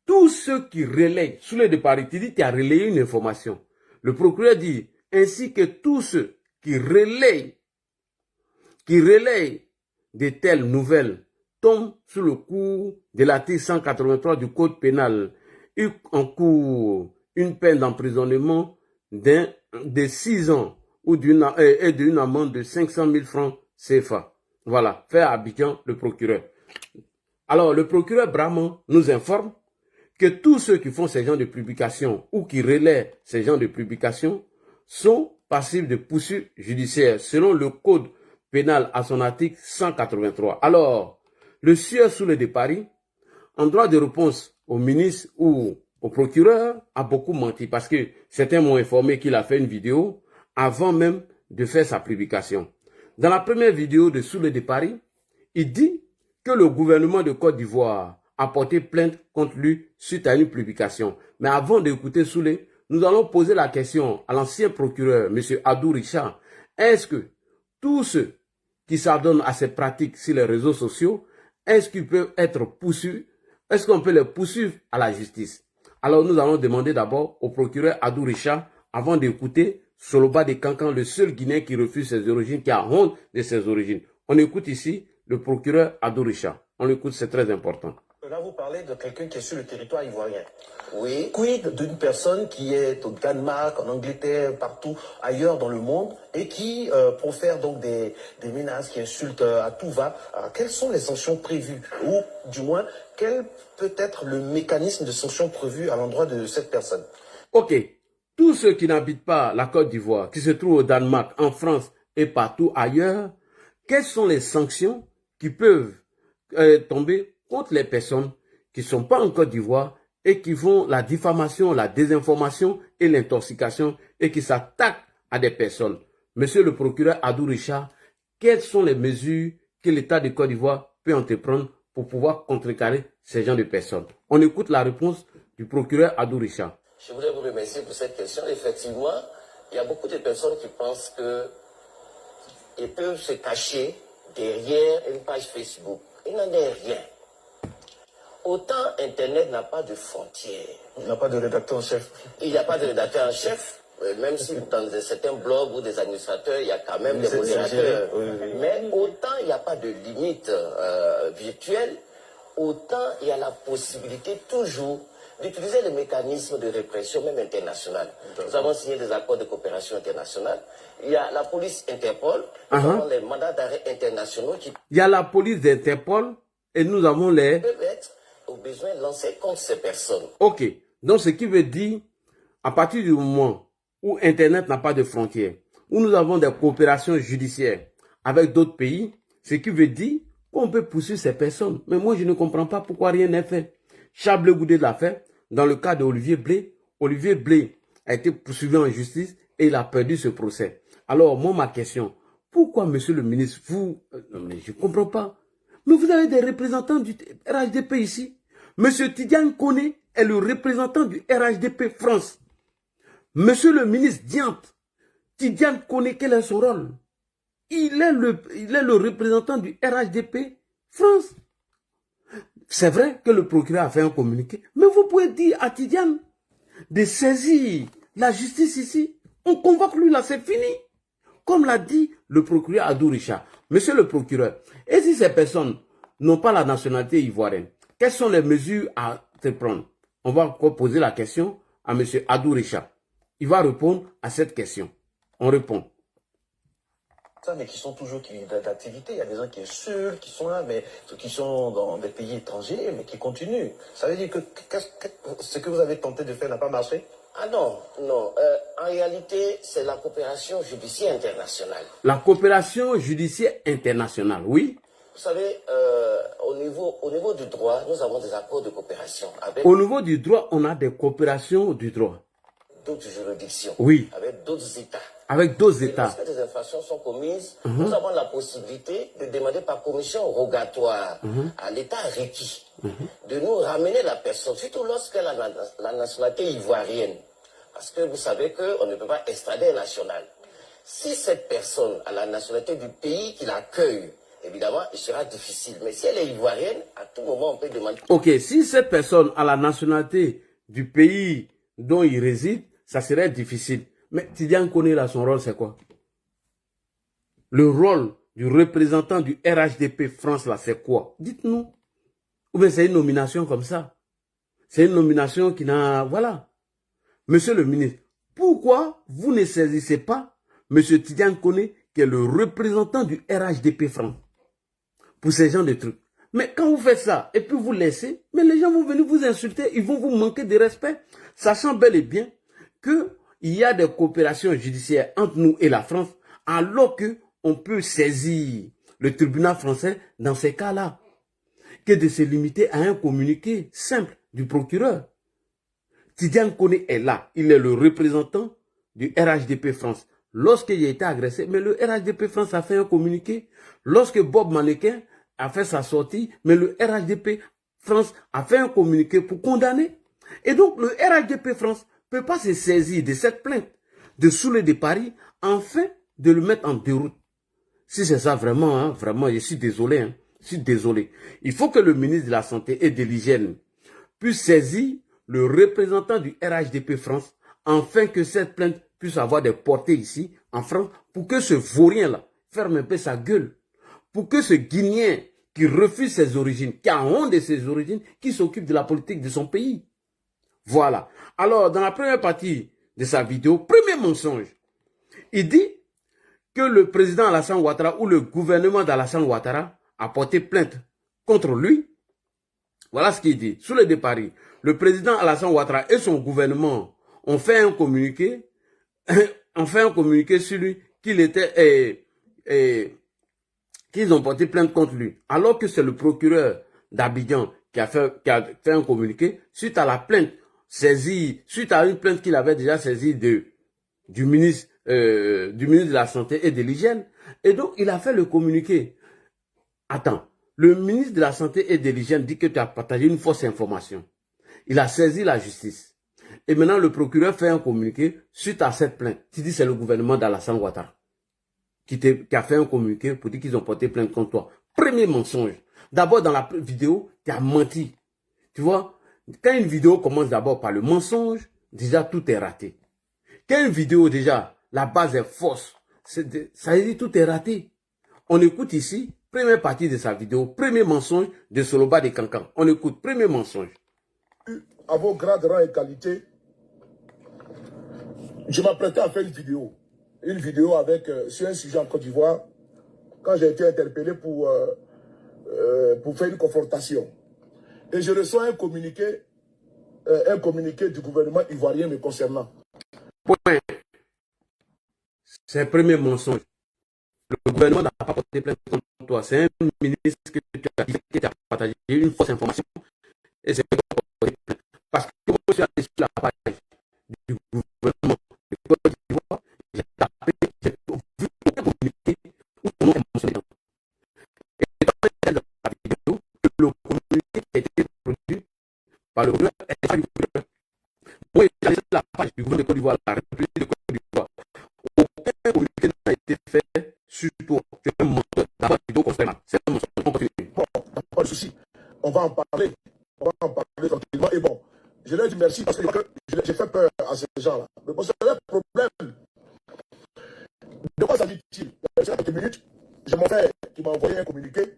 tous ceux qui relaient, sous le départ, il dit qu'il a relayé une information. Le procureur dit, ainsi que tous ceux qui relaient de telles nouvelles tombent sous le coup de l'article 183 du Code pénal. Il encourt une peine d'emprisonnement de 6 ans ou d'une amende de 500 000 francs CFA. Voilà, fait à Abidjan le procureur. Alors, le procureur Brahman nous informe que tous ceux qui font ces genres de publications ou qui relaient ces genres de publications sont passibles de poursuites judiciaires selon le Code pénal à son article 183. Alors, le sieur Soulé de Paris, en droit de réponse au ministre ou au procureur, a beaucoup menti parce que certains m'ont informé qu'il a fait une vidéo avant même de faire sa publication. Dans la première vidéo de Soulé de Paris, il dit que le gouvernement de Côte d'Ivoire a porté plainte contre lui suite à une publication. Mais avant d'écouter Soulé, nous allons poser la question à l'ancien procureur, M. Adou Richard. Est-ce que tous ceux qui s'adonnent à ces pratiques sur les réseaux sociaux, est-ce qu'ils peuvent être poursuivis? Est-ce qu'on peut les poursuivre à la justice? Alors nous allons demander d'abord au procureur Adou Richard, avant d'écouter Soloba de Cancan, le seul Guinéen qui refuse ses origines, qui a honte de ses origines. On écoute ici le procureur Adou Richard. On l'écoute, c'est très important. Là, vous parlez de quelqu'un qui est sur le territoire ivoirien. Oui. Quid d'une personne qui est au Danemark, en Angleterre, partout ailleurs dans le monde et qui profère donc des menaces, qui insultent à tout va. Alors, quelles sont les sanctions prévues? Ou du moins, quel peut être le mécanisme de sanctions prévu à l'endroit de cette personne? Ok. Tous ceux qui n'habitent pas la Côte d'Ivoire, qui se trouvent au Danemark, en France et partout ailleurs, quelles sont les sanctions qui peuvent tomber contre les personnes qui ne sont pas en Côte d'Ivoire et qui font la diffamation, la désinformation et l'intoxication et qui s'attaquent à des personnes? Monsieur le procureur Adou Richard, quelles sont les mesures que l'État de Côte d'Ivoire peut entreprendre pour pouvoir contrecarrer ces gens de personnes? On écoute la réponse du procureur Adou Richard. Je voudrais vous remercier pour cette question. Effectivement, il y a beaucoup de personnes qui pensent qu'ils peuvent se cacher derrière une page Facebook. Il n'en est rien. Autant Internet n'a pas de frontières. Il n'y a pas de rédacteur en chef. Il n'y a pas de rédacteur en chef. Même si dans certains blogs ou des administrateurs, il y a quand même des modérateurs. Oui. Mais autant il n'y a pas de limite virtuelle, autant il y a la possibilité toujours d'utiliser les mécanismes de répression, même internationale. Nous avons signé des accords de coopération internationale. Il y a la police Interpol, nous avons les mandats d'arrêt internationaux qui... Il y a la police d'Interpol et nous avons les... peuvent être au besoin lancés contre ces personnes. Ok. Donc ce qui veut dire, à partir du moment où Internet n'a pas de frontières, où nous avons des coopérations judiciaires avec d'autres pays, ce qui veut dire qu'on peut poursuivre ces personnes. Mais moi, je ne comprends pas pourquoi rien n'est fait. Charles Goudé l'a fait dans le cas d'Olivier Blé. Olivier Blé a été poursuivi en justice et il a perdu ce procès. Alors, moi, ma question, pourquoi, monsieur le ministre, vous... non, mais je ne comprends pas. Mais vous avez des représentants du RHDP ici. Monsieur Tidiane Koné, est le représentant du RHDP France. Monsieur le ministre Diante, Tidiane connaît quel est son rôle. Il est le représentant du RHDP France. C'est vrai que le procureur a fait un communiqué, mais vous pouvez dire à Tidiane de saisir la justice ici. On convoque lui là, c'est fini. Comme l'a dit le procureur Adou Richard. Monsieur le procureur, et si ces personnes n'ont pas la nationalité ivoirienne, quelles sont les mesures à prendre? On va encore poser la question à monsieur Adou Richard. Il va répondre à cette question. On répond. Mais qui sont toujours d'activité. Il y a des gens qui insultent, qui sont là, mais qui sont dans des pays étrangers, mais qui continuent. Ça veut dire que ce que vous avez tenté de faire n'a pas marché? Ah non, non. En réalité, c'est la coopération judiciaire internationale. La coopération judiciaire internationale, oui. Vous savez, au niveau du droit, nous avons des accords de coopération avec... Au niveau du droit, on a des coopérations du droit. D'autres juridictions. Oui. Avec d'autres États. Avec d'autres États. Lorsque des infractions sont commises, nous avons la possibilité de demander par commission rogatoire à l'État requis de nous ramener la personne, surtout lorsqu'elle a la nationalité ivoirienne. Parce que vous savez qu'on ne peut pas extrader un national. Si cette personne a la nationalité du pays qui l'accueille, évidemment, il sera difficile. Mais si elle est ivoirienne, à tout moment, on peut demander... Ok, si cette personne a la nationalité du pays dont il réside, ça serait difficile. Mais Tidiane connaît là, son rôle, c'est quoi? Le rôle du représentant du RHDP France, là, c'est quoi? Dites-nous. Ou bien c'est une nomination comme ça? C'est une nomination qui n'a... Voilà. Monsieur le ministre, pourquoi vous ne saisissez pas monsieur Tidiane Koné, qui est le représentant du RHDP France, pour ces gens de trucs? Mais quand vous faites ça, et puis vous laissez, mais les gens vont venir vous insulter, ils vont vous manquer de respect, sachant bel et bien qu'il y a des coopérations judiciaires entre nous et la France, alors qu'on peut saisir le tribunal français dans ces cas-là, que de se limiter à un communiqué simple du procureur. Tidiane Koné est là, il est le représentant du RHDP France. Lorsqu'il a été agressé, mais le RHDP France a fait un communiqué. Lorsque Bob Mannequin a fait sa sortie, mais le RHDP France a fait un communiqué pour condamner. Et donc, le RHDP France ne peut pas se saisir de cette plainte de Soulé de Paris afin de le mettre en déroute. Si c'est ça vraiment, hein, vraiment, je suis désolé. Hein, je suis désolé. Il faut que le ministre de la Santé et de l'Hygiène puisse saisir le représentant du RHDP France afin que cette plainte puisse avoir des portées ici, en France, pour que ce vaurien-là ferme un peu sa gueule. Pour que ce Guinéen qui refuse ses origines, qui a honte de ses origines, qui s'occupe de la politique de son pays. Voilà. Alors, dans la première partie de sa vidéo, premier mensonge, il dit que le président Alassane Ouattara ou le gouvernement d'Alassane Ouattara a porté plainte contre lui. Voilà ce qu'il dit. Sous le départ, le président Alassane Ouattara et son gouvernement ont fait un communiqué, sur lui qu'il était, qu'ils ont porté plainte contre lui. Alors que c'est le procureur d'Abidjan qui a fait un communiqué suite à la plainte saisie, suite à une plainte qu'il avait déjà saisie du ministre de la Santé et de l'Hygiène. Et donc, il a fait le communiqué. Attends, le ministre de la Santé et de l'Hygiène dit que tu as partagé une fausse information. Il a saisi la justice. Et maintenant, le procureur fait un communiqué suite à cette plainte. Tu dis c'est le gouvernement d'Alassane Ouattara qui a fait un communiqué pour dire qu'ils ont porté plainte contre toi. Premier mensonge. D'abord, dans la vidéo, tu as menti. Tu vois, quand une vidéo commence d'abord par le mensonge, déjà tout est raté. Quand une vidéo, déjà, la base est fausse, ça veut dire tout est raté. On écoute ici, première partie de sa vidéo, premier mensonge de Soloba de Cancan. On écoute, premier mensonge. À vos grades, rangs et qualités, je m'apprêtais à faire une vidéo avec, sur un sujet en Côte d'Ivoire, quand j'ai été interpellé pour faire une confrontation. Et je reçois un communiqué du gouvernement ivoirien me concernant. Point. C'est le premier mensonge. Le gouvernement n'a pas porté plainte contre toi. C'est un ministre que tu as dit qui t'a partagé une fausse information. Et c'est parce que moi, je suis allé sur la page du gouvernement de Côte d'Ivoire, j'ai tapé, j'ai vu un communiqué où ton nom est mentionné. Et dans la vidéo, le communiqué a été produit par le gouvernement niveau de Côte d'Ivoire, la République de Côte d'Ivoire, aucun communiqué n'a été fait sur toi. Tu es un menteur. D'abord, tu dois construire. C'est un mensonge. On continue. Bon, pas de souci. On va en parler. On va en parler tranquillement. Et bon, je leur dis merci parce que j'ai fait peur à ces gens-là. Mais bon, c'est le problème. De quoi s'agit-il? Il y a quelques minutes, j'ai mon frère qui m'a envoyé un communiqué.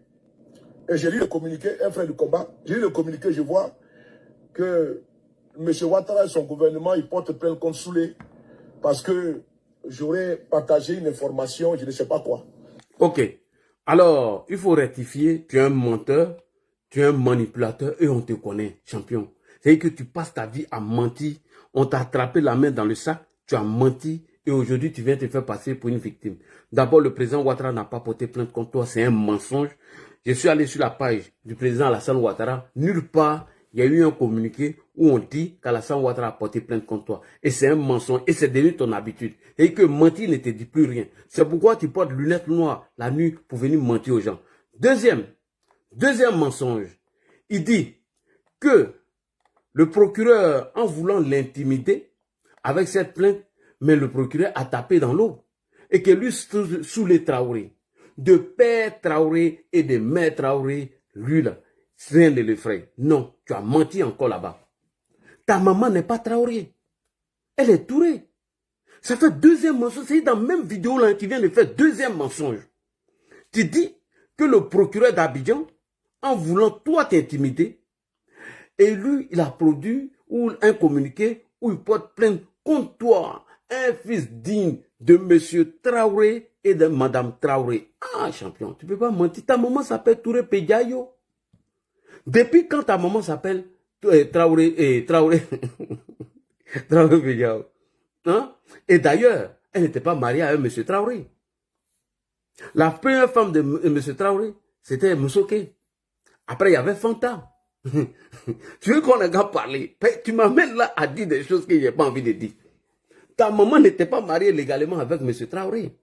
Et j'ai lu le communiqué, un frère du combat. J'ai lu le communiqué, je vois que M. Ouattara et son gouvernement, ils portent plainte contre Soulé parce que j'aurais partagé une information, je ne sais pas quoi. Ok. Alors, il faut rectifier. Tu es un menteur, tu es un manipulateur et on te connaît, champion. C'est-à-dire que tu passes ta vie à mentir. On t'a attrapé la main dans le sac, tu as menti et aujourd'hui tu viens te faire passer pour une victime. D'abord, le président Ouattara n'a pas porté plainte contre toi, c'est un mensonge. Je suis allé sur la page du président Alassane Ouattara. Nulle part, il y a eu un communiqué où on dit qu'Alassane Ouattara a porté plainte contre toi. Et c'est un mensonge. Et c'est devenu ton habitude. Et que mentir ne te dit plus rien. C'est pourquoi tu portes lunettes noires la nuit pour venir mentir aux gens. Deuxième mensonge. Il dit que le procureur, en voulant l'intimider avec cette plainte, mais le procureur a tapé dans l'eau. Et que lui, sous les Traoré, de père Traoré et de mère Traoré, lui là, rien ne l'effraie. Non, tu as menti encore là-bas. Ta maman n'est pas Traoré. Elle est Touré. Ça fait deuxième mensonge. C'est dans la même vidéo là qui vient de faire deuxième mensonge. Tu dis que le procureur d'Abidjan, en voulant toi t'intimider, et lui, il a produit un communiqué où il porte plainte contre toi, un fils digne de M. Traoré et de Mme Traoré. Ah, champion, tu ne peux pas mentir. Ta maman s'appelle Touré Pédiayo. Depuis quand ta maman s'appelle Traoré Traoré Pédiayo, hein? Et d'ailleurs, elle n'était pas mariée à un M. Traoré. La première femme de M. Traoré, c'était Moussoké. Après, il y avait Fanta. Tu veux qu'on ait qu'à parler? Tu m'amènes là à dire des choses que je n'ai pas envie de dire. Ta maman n'était pas mariée légalement avec M. Traoré.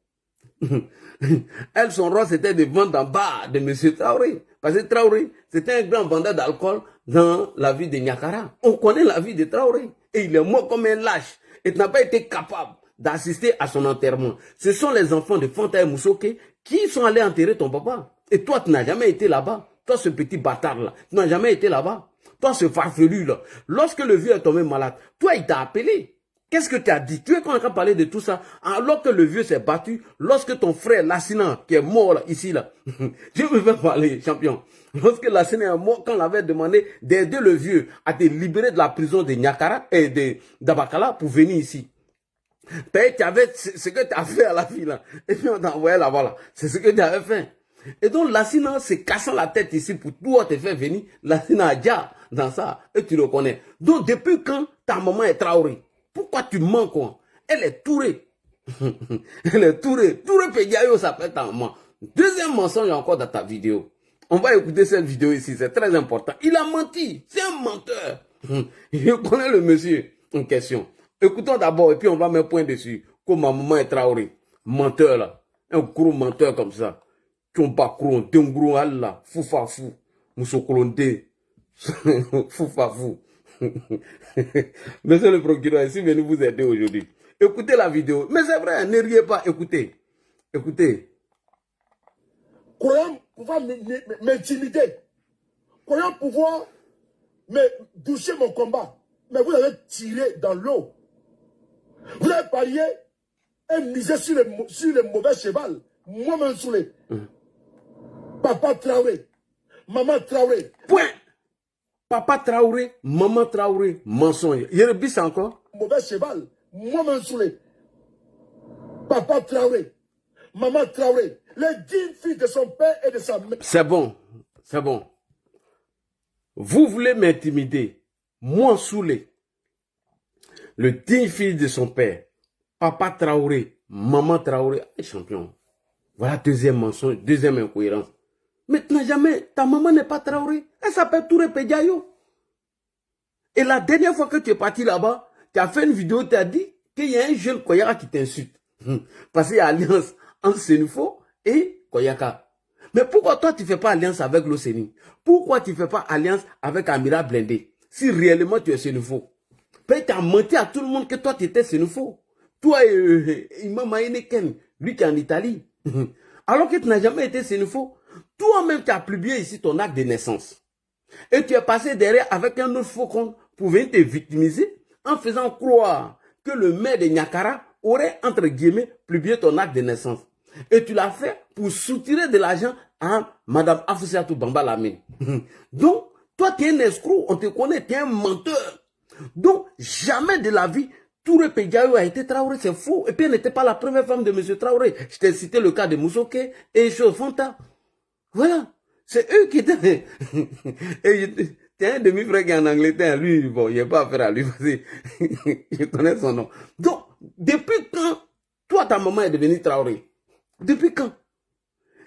Elle, son rôle, c'était de vendre en bas de M. Traoré. Parce que Traoré, c'était un grand vendeur d'alcool dans la ville de Niakara. On connaît la vie de Traoré. Et il est mort comme un lâche. Et tu n'as pas été capable d'assister à son enterrement. Ce sont les enfants de Fanta et Moussoké qui sont allés enterrer ton papa. Et toi, tu n'as jamais été là-bas. Toi, ce petit bâtard-là, tu n'as jamais été là-bas. Toi, ce farfelu-là, lorsque le vieux est tombé malade, toi, il t'a appelé. Qu'est-ce que tu as dit? Tu es quand on parler de tout ça, alors que le vieux s'est battu, lorsque ton frère Lassina, qui est mort là, ici, là, je me fais parler, champion. Lorsque Lassina est mort, quand on avait demandé d'aider le vieux à te libérer de la prison de Niakara et d'Abakala pour venir ici. Tu avais ce que tu as fait à la fille là. Et puis on t'a envoyé là-bas là. C'est ce que tu avais fait. Et donc Lassina s'est cassant la tête ici pour toi te faire venir. Lassina a déjà dans ça. Et tu le connais. Donc depuis quand ta maman est Traoré? Pourquoi tu mens quoi? Elle est Touré. Elle est Touré. Touré Pédiayo s'appelle ta maman. Deuxième mensonge encore dans ta vidéo. On va écouter cette vidéo ici. C'est très important. Il a menti. C'est un menteur. Je connais le monsieur en question. Écoutons d'abord et puis on va mettre point dessus. Comme ma maman est Traoré. Menteur là. Un gros menteur comme ça. Chompa kron, dengro Allah, foufa fou. Moussokolonde. Foufa fou. Monsieur le procureur, ici venu vous aider aujourd'hui. Écoutez la vidéo. Mais c'est vrai, ne riez pas, écoutez. Écoutez. Croyant pouvoir m'intimider. Croyant pouvoir me doucher mon combat. Mais vous avez tiré dans l'eau. Vous avez parié et misé sur le mauvais cheval. Moi-même sous les. Papa Traoré. Maman Traoré. Point. Papa Traoré, maman Traoré, mensonge. Il rebisse encore. Mauvais cheval. Moi-même sous les. Papa Traoré. Maman Traoré. Les 10 filles de son père et de sa mère. C'est bon. C'est bon. Vous voulez m'intimider. Moi, Soulé. Le digne fils de son père. Papa Traoré. Maman Traoré. Champion. Voilà deuxième mensonge, deuxième incohérence. Mais tu n'as jamais, ta maman n'est pas Traoré. Elle s'appelle Touré Pédiayo. Et la dernière fois que tu es parti là-bas, tu as fait une vidéo, tu as dit qu'il y a un jeune Koyaka qui t'insulte. Parce qu'il y a alliance entre Sénifo et Koyaka. Mais pourquoi toi tu ne fais pas alliance avec l'Océanie? Pourquoi tu ne fais pas alliance avec Amira Blindé? Si réellement tu es Sénifo. Tu as menti à tout le monde que toi, tu étais xénophobe. Toi et Imam Aïneken, lui qui est en Italie. Alors que tu n'as jamais été xénophobe. Toi-même, tu as publié ici ton acte de naissance. Et tu es passé derrière avec un autre faux compte pour venir te victimiser en faisant croire que le maire de Niakara aurait, entre guillemets, publié ton acte de naissance. Et tu l'as fait pour soutirer de l'argent à Madame Afoussiatou Bamba Lamine. Donc, toi, tu es un escroc, on te connaît, tu es un menteur. Donc, jamais de la vie, Touré Pédiayo a été Traoré, c'est faux. Et puis, elle n'était pas la première femme de M. Traoré. Je t'ai cité le cas de Moussoké et Chofanta. Voilà. C'est eux qui étaient. Et t'es un demi-frère qui est en Angleterre. Lui, bon, il n'y a pas affaire à lui. Je connais son nom. Donc, depuis quand, toi, ta maman est devenue Traoré? Depuis quand?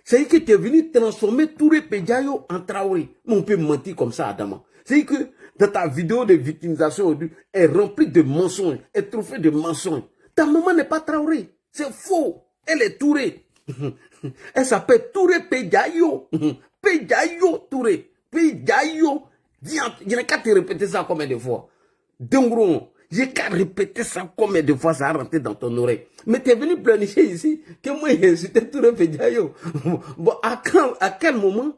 C'est que tu es venu transformer Touré Pédiayo en Traoré. Mais on peut mentir comme ça, Adama. C'est que dans ta vidéo de victimisation aujourd'hui, elle est remplie de mensonges, elle est truffée de mensonges. Ta maman n'est pas Traoré. C'est faux. Elle est Touré. Elle s'appelle Touré Pédiayo. Pédiayo Touré. Pédiayo. Je n'ai qu'à te répéter ça combien de fois. Dengron. J'ai qu'à répéter ça combien de fois ça a rentré dans ton oreille. Mais tu es venu planifier ici que moi j'ai insulté Touré Pédiayo. Bon, à quel moment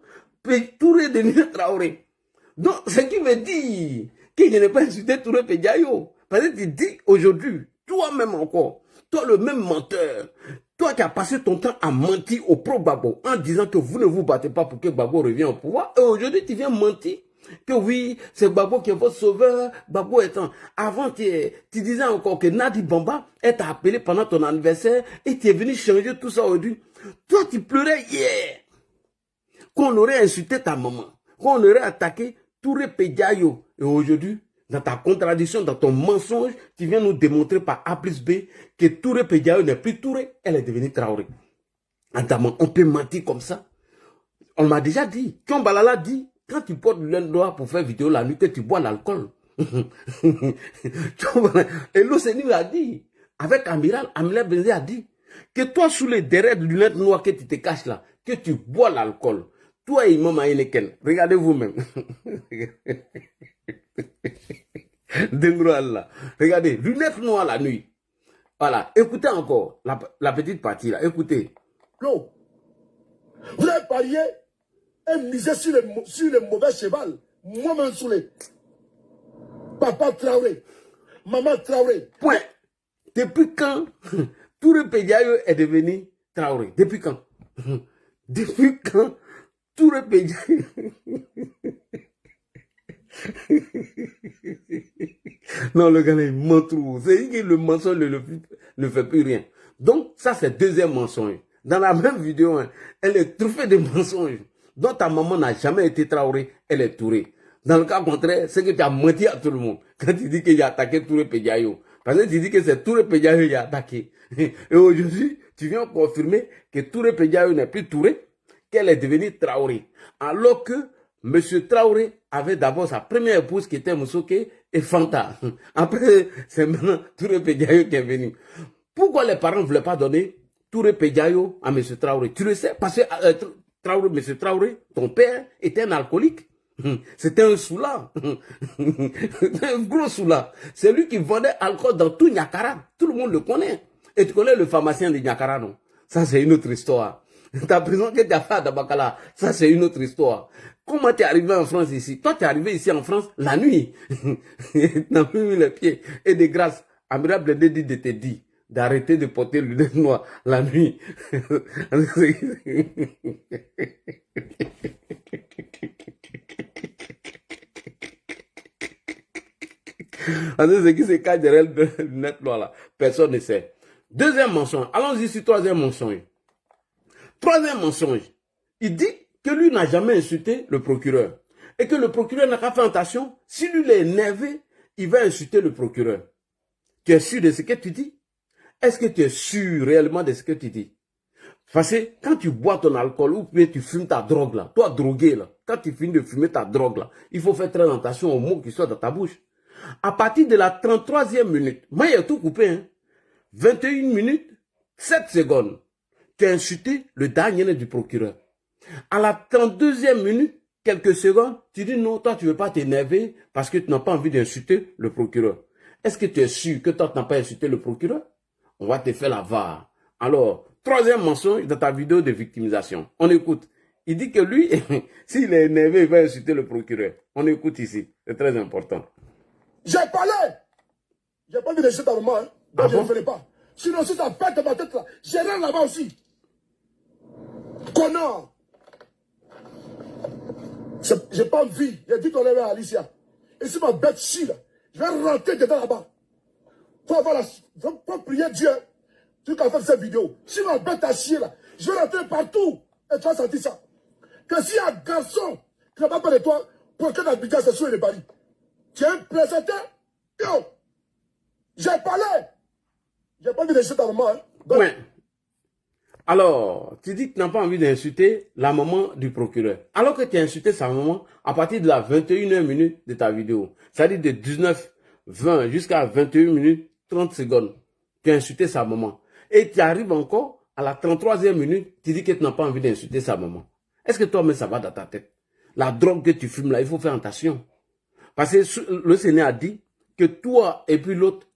Touré est devenu Traoré? Donc, ce qui veut dire que je n'ai pas insulté Touré Pédiayo. Parce que tu dis aujourd'hui, toi-même encore, toi le même menteur, toi qui as passé ton temps à mentir au pro-Babo en disant que vous ne vous battez pas pour que Babo revienne au pouvoir, et aujourd'hui tu viens mentir que oui, c'est Babo qui est votre sauveur, Babo étant... Avant, tu disais encore que Nadi Bamba est appelé pendant ton anniversaire et tu es venu changer tout ça aujourd'hui. Toi, tu pleurais hier qu'on aurait insulté ta maman, qu'on aurait attaqué Touré Pédiayo. Et aujourd'hui, dans ta contradiction, dans ton mensonge, tu viens nous démontrer par A plus B que Touré Pédiayo n'est plus Touré, elle est devenue Traoré. Adama, on peut mentir comme ça. On m'a déjà dit, Kambalala dit, quand tu portes le noir pour faire vidéo la nuit, que tu bois l'alcool. Et l'Océanie a dit, avec Amiral Benzé a dit, que toi, sous les derrière de lunettes noires que tu te caches là, que tu bois l'alcool. Toi et Imam Aïneken, regardez vous-même. Regardez, lunettes noires la nuit. Voilà, écoutez encore la petite partie là, écoutez. Non. Vous avez parié et misé sur les mauvais cheval. Moi-même sous les... Papa Traoré, maman Traoré. Point. Depuis quand Touré Pédiayo est devenu Traoré? Depuis quand? Depuis quand Touré Pédiayo... Non, le gars, il ment trop. C'est que le mensonge ne fait plus rien. Donc, ça, c'est deuxième mensonge. Dans la même vidéo, hein, elle est truffée de mensonges. Donc, ta maman n'a jamais été Traoré, elle est Touré. Dans le cas contraire, c'est que tu as menti à tout le monde. Quand tu dis qu'il a attaqué Touré Pédiayo. Parce que tu dis que c'est Touré Pédiayo qui a attaqué. Et aujourd'hui, tu viens confirmer que Touré Pédiayo n'est plus Touré, qu'elle est devenue Traoré. Alors que M. Traoré avait d'abord sa première épouse qui était Moussoké et Fanta. Après, c'est maintenant Touré Pédiayo qui est venu. Pourquoi les parents ne voulaient pas donner Touré Pédiayo à M. Traoré? Tu le sais, parce que M. Traoré, ton père, était un alcoolique. C'était un soulard. Un gros soulard. C'est lui qui vendait alcool dans tout Niakara. Tout le monde le connaît. Et tu connais le pharmacien de Niakara, non? Ça, c'est une autre histoire. Ta prison que tu as fait à Dabakala, ça, c'est une autre histoire. Comment tu es arrivé en France ici? Toi, tu es arrivé ici en France la nuit. Tu n'as plus mis les pieds. Et de grâce, Amiral Blendé dit de te dire d'arrêter de porter le lunettes noires la nuit. Ce qui se cache derrière le lunettes noires là, personne ne sait. Deuxième mensonge. Allons-y sur troisième mensonge. Troisième mensonge. Il dit que lui n'a jamais insulté le procureur. Et que le procureur n'a pas fait attention. Si lui est énervé, il va insulter le procureur. Tu es sûr de ce que tu dis? Est-ce que tu es sûr réellement de ce que tu dis? Parce que quand tu bois ton alcool ou bien tu fumes ta drogue là, toi drogué là, quand tu finis de fumer ta drogue là, il faut faire très attention aux mots qui sortent dans ta bouche. À partir de la 33e minute, moi il a tout coupé, hein, 21 minutes, 7 secondes, tu as insulté le dernier du procureur. À la 32e minute, quelques secondes, tu dis non, toi tu ne veux pas t'énerver parce que tu n'as pas envie d'insulter le procureur. Est-ce que tu es sûr que toi, tu n'as pas insulté le procureur? On va te faire la VAR. Alors, troisième mensonge dans ta vidéo de victimisation. On écoute. Il dit que lui, s'il est énervé, il va insulter le procureur. On écoute ici. C'est très important. J'ai parlé. J'ai pas vu de chute à maman, hein, donc je ne le ferai pas. Sinon, si ça pète ma tête là, j'ai rien là-bas aussi. Connard. J'ai pas envie. J'ai dit qu'on avait à Alicia. Et si ma bête chie là, je vais rentrer dedans là-bas. Faut prier Dieu. Tu as fait cette vidéo. Si ma bête a chié là, je vais rentrer partout. Et tu vas sentir ça. Que s'il y a un garçon qui n'a pas peur de toi, pour que l'habitat se soit Paris. Tu es un présenteur? Yo! J'ai parlé! J'ai pas envie d'insulter ta maman. Hein. Donc... Ouais. Alors, tu dis que tu n'as pas envie d'insulter la maman du procureur. Alors que tu as insulté sa maman à partir de la 21h minute de ta vidéo. C'est-à-dire de 19h20 jusqu'à 21 minutes 30 secondes. Tu as insulté sa maman. Et tu arrives encore à la 33e minute, tu dis que tu n'as pas envie d'insulter sa maman. Est-ce que toi-même ça va dans ta tête? La drogue que tu fumes là, il faut faire attention. Parce que le Seigneur a dit que toi et puis l'autre,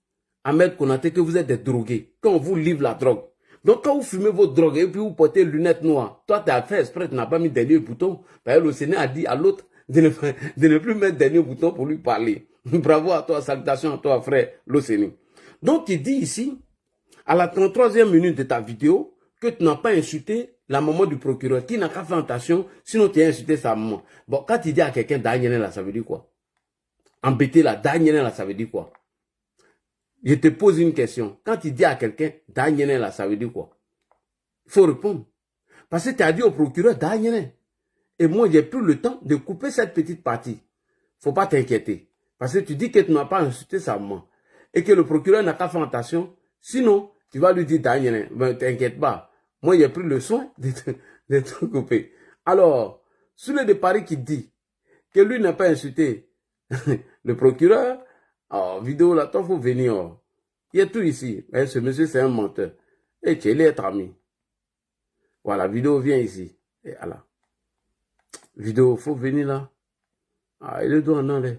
Ahmed Konaté, que vous êtes des drogués. Quand on vous livre la drogue. Donc quand vous fumez votre drogue et puis vous portez lunettes noires, toi tu as fait exprès, tu n'as pas mis dernier bouton. Parce que le Seigneur a dit à l'autre de ne plus mettre dernier bouton pour lui parler. Bravo à toi, salutations à toi frère Loseni. Donc il dit ici, à la 33e minute de ta vidéo, que tu n'as pas insulté la maman du procureur, qui n'a qu'à faire attention, sinon tu as insulté sa maman. Bon, quand tu dis à quelqu'un d'Agnene là, ça veut dire quoi? Embêter là, d'Agnene là, ça veut dire quoi? Je te pose une question. Quand tu dis à quelqu'un d'Agnene là, ça veut dire quoi? Il faut répondre. Parce que tu as dit au procureur d'Agnene. Et moi, j'ai plus le temps de couper cette petite partie. Faut pas t'inquiéter. Parce que tu dis que tu n'as pas insulté sa maman. Et que le procureur n'a qu'à faire attention. Sinon, tu vas lui dire d'Agnene. Ben, t'inquiète pas. Moi, j'ai pris le soin de te couper. Alors, sur le de Paris qui dit que lui n'a pas insulté le procureur, vidéo là, toi, faut venir. Il y a tout ici. Et ce monsieur, c'est un menteur. Et tu es être ami. Voilà, vidéo vient ici. Et voilà. Vidéo, faut venir là. Ah, il est doigt en l'air.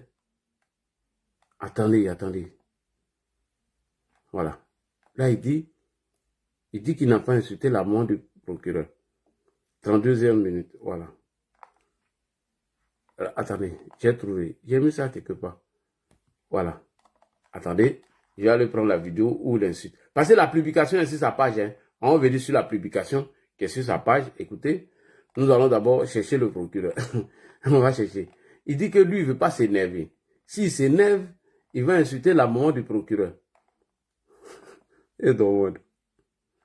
Attendez, attendez. Voilà. Là, il dit qu'il n'a pas insulté la maman du procureur. 32e minute, voilà. Attendez, j'ai trouvé. J'ai mis ça quelque part. Voilà. Attendez, je vais aller prendre la vidéo ou l'insulte. Parce que la publication est sur sa page. Hein. On va venir sur la publication qui est sur sa page. Écoutez, nous allons d'abord chercher le procureur. On va chercher. Il dit que lui, il ne veut pas s'énerver. S'il s'énerve, il va insulter la maman du procureur. Et donc,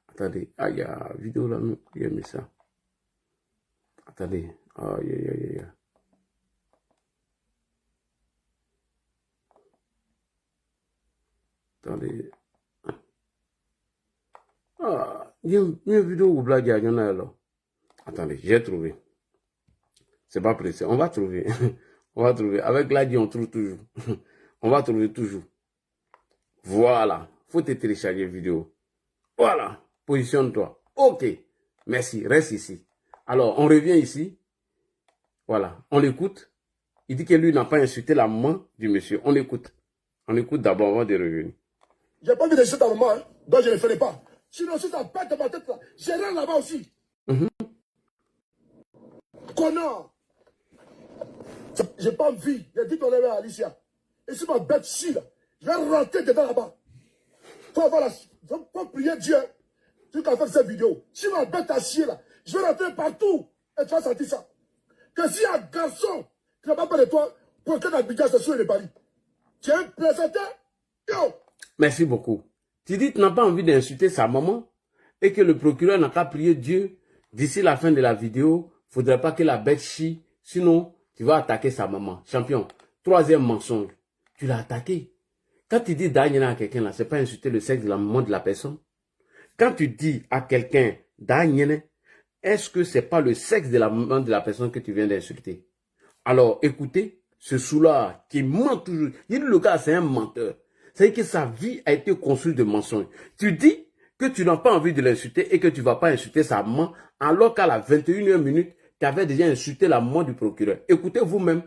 attendez, il y a une vidéo là, il a mis ça. Attendez, aïe. Attendez. Il y a une vidéo où blague, il y en a là. Attendez, j'ai trouvé. C'est pas pressé, on va trouver. On va trouver. Avec l'ADI, on trouve toujours. On va trouver toujours. Voilà. Faut te télécharger la vidéo. Voilà. Positionne-toi. Ok. Merci. Reste ici. Alors, on revient ici. Voilà. On l'écoute. Il dit que lui n'a pas insulté la maman du monsieur. On l'écoute. On écoute d'abord avant de revenir. J'ai pas envie d'insulter ta maman, hein, donc je ne le ferai pas. Sinon, si ça pète ma tête là, j'ai rien là-bas aussi. Connard. J'ai pas envie. J'ai dit qu'on avait à Alicia. Et si ma bête chie là, je vais rentrer dedans là-bas. Faut prier Dieu. Tu as fait cette vidéo. Si ma bête a chié là, je vais rentrer partout. Et tu vas sentir ça. Que s'il y a un garçon qui n'a pas peur de toi, pour que l'habitat se soit Paris. Tu es un présenteur? Yo! Merci beaucoup. Tu dis que tu n'as pas envie d'insulter sa maman et que le procureur n'a qu'à prier Dieu. D'ici la fin de la vidéo, il ne faudrait pas que la bête chie. Sinon, tu vas attaquer sa maman. Champion, troisième mensonge. Tu l'as attaqué. Quand tu dis Daniel à quelqu'un là, c'est pas insulter le sexe de la maman de la personne. Quand tu dis à quelqu'un Daniel, est-ce que c'est pas le sexe de la maman de la personne que tu viens d'insulter? Alors, écoutez, ce sous-là qui ment toujours. Il dit le gars, c'est un menteur. C'est-à-dire que sa vie a été construite de mensonges. Tu dis que tu n'as pas envie de l'insulter et que tu ne vas pas insulter sa maman, alors qu'à la 21e minute, tu avais déjà insulté la maman du procureur. Écoutez vous-même,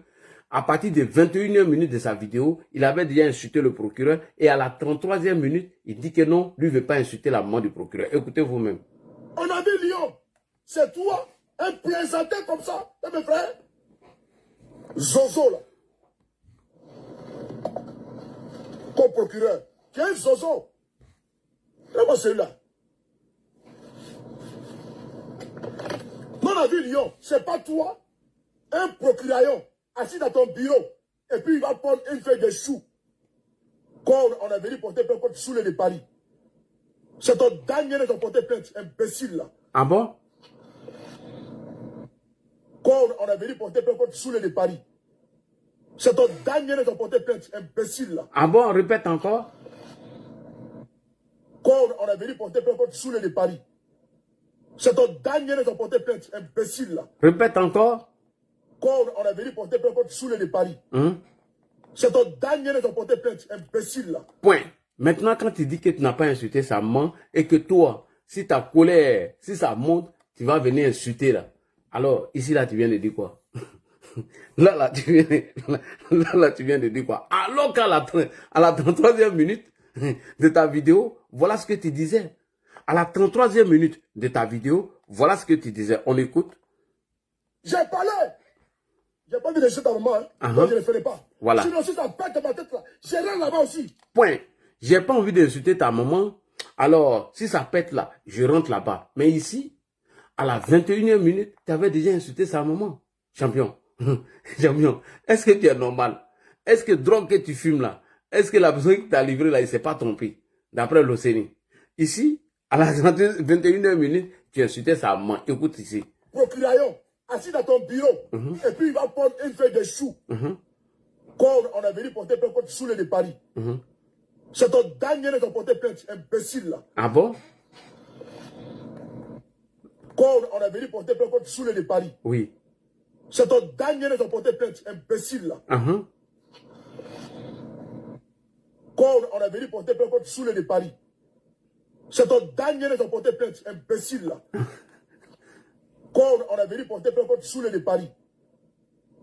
à partir de 21e minute de sa vidéo, il avait déjà insulté le procureur et à la 33e minute, il dit que non, lui ne veut pas insulter la maman du procureur. Écoutez vous-même. On a dit Lyon, c'est toi, un plaisantin comme ça, mes frères. Zozo là. Comme procureur. Qui est un Zozo. Comment celui-là? On a vu Lyon, c'est pas toi, un procureur assis dans ton bureau, et puis il va prendre une feuille de chou. Quand on a venu porter plainte contre Soulé de Paris. C'est ton dernier qui a porté plainte, imbécile là. Ah bon? Quand on a venu porter plainte contre Soulé de Paris. C'est ton dernier qui a porté plainte, imbécile là. Ah bon, répète encore. Quand on a venu porter plainte contre Soulé de Paris. C'est ton dernier qui a porté plainte, imbécile là. Répète encore. Quand on a venu porter plainte contre Soulé de Paris. C'est ton dernier qui a porté plainte, imbécile là. Point. Maintenant, quand tu dis que tu n'as pas insulté sa maman et que toi, si ta colère, si ça monte, tu vas venir insulter là. Alors, ici, là, tu viens de dire quoi? Là, tu viens de dire quoi? Alors qu'à la 33e minute de ta vidéo, voilà ce que tu disais. À la 33e minute de ta vidéo, voilà ce que tu disais. On écoute. J'ai parlé. J'ai pas dit de jeter ta maman, hein. Moi, je ne le ferai pas. Voilà. Sinon, si ça pète ma tête là, je rentre là-bas aussi. Point. J'ai pas envie d'insulter ta maman. Alors, si ça pète là, je rentre là-bas. Mais ici, à la 21e minute, tu avais déjà insulté sa maman. Champion. Champion. Est-ce que tu es normal? Est-ce que drogue que tu fumes là, est-ce que la personne qui t'a livré là, il ne s'est pas trompé? D'après l'OCNI. Ici, à la 21e minute, tu insultais sa maman. Écoute ici. Procureur, assis dans ton bureau, et puis il va prendre une feuille de chou. Quand on a venu porter plainte contre Soulé de Paris. C'est ton dernier qui a porté plainte, imbécile là. Ah bon? Quand on a venu porter plainte contre Soulé de Paris. Oui. C'est ton dernier qui a porté plainte, imbécile là. Quand on a venu porter plainte contre Soulé de Paris. C'est ton dernier qui a porté plainte, imbécile là. Quand on a venu porter plainte contre Soulé de Paris.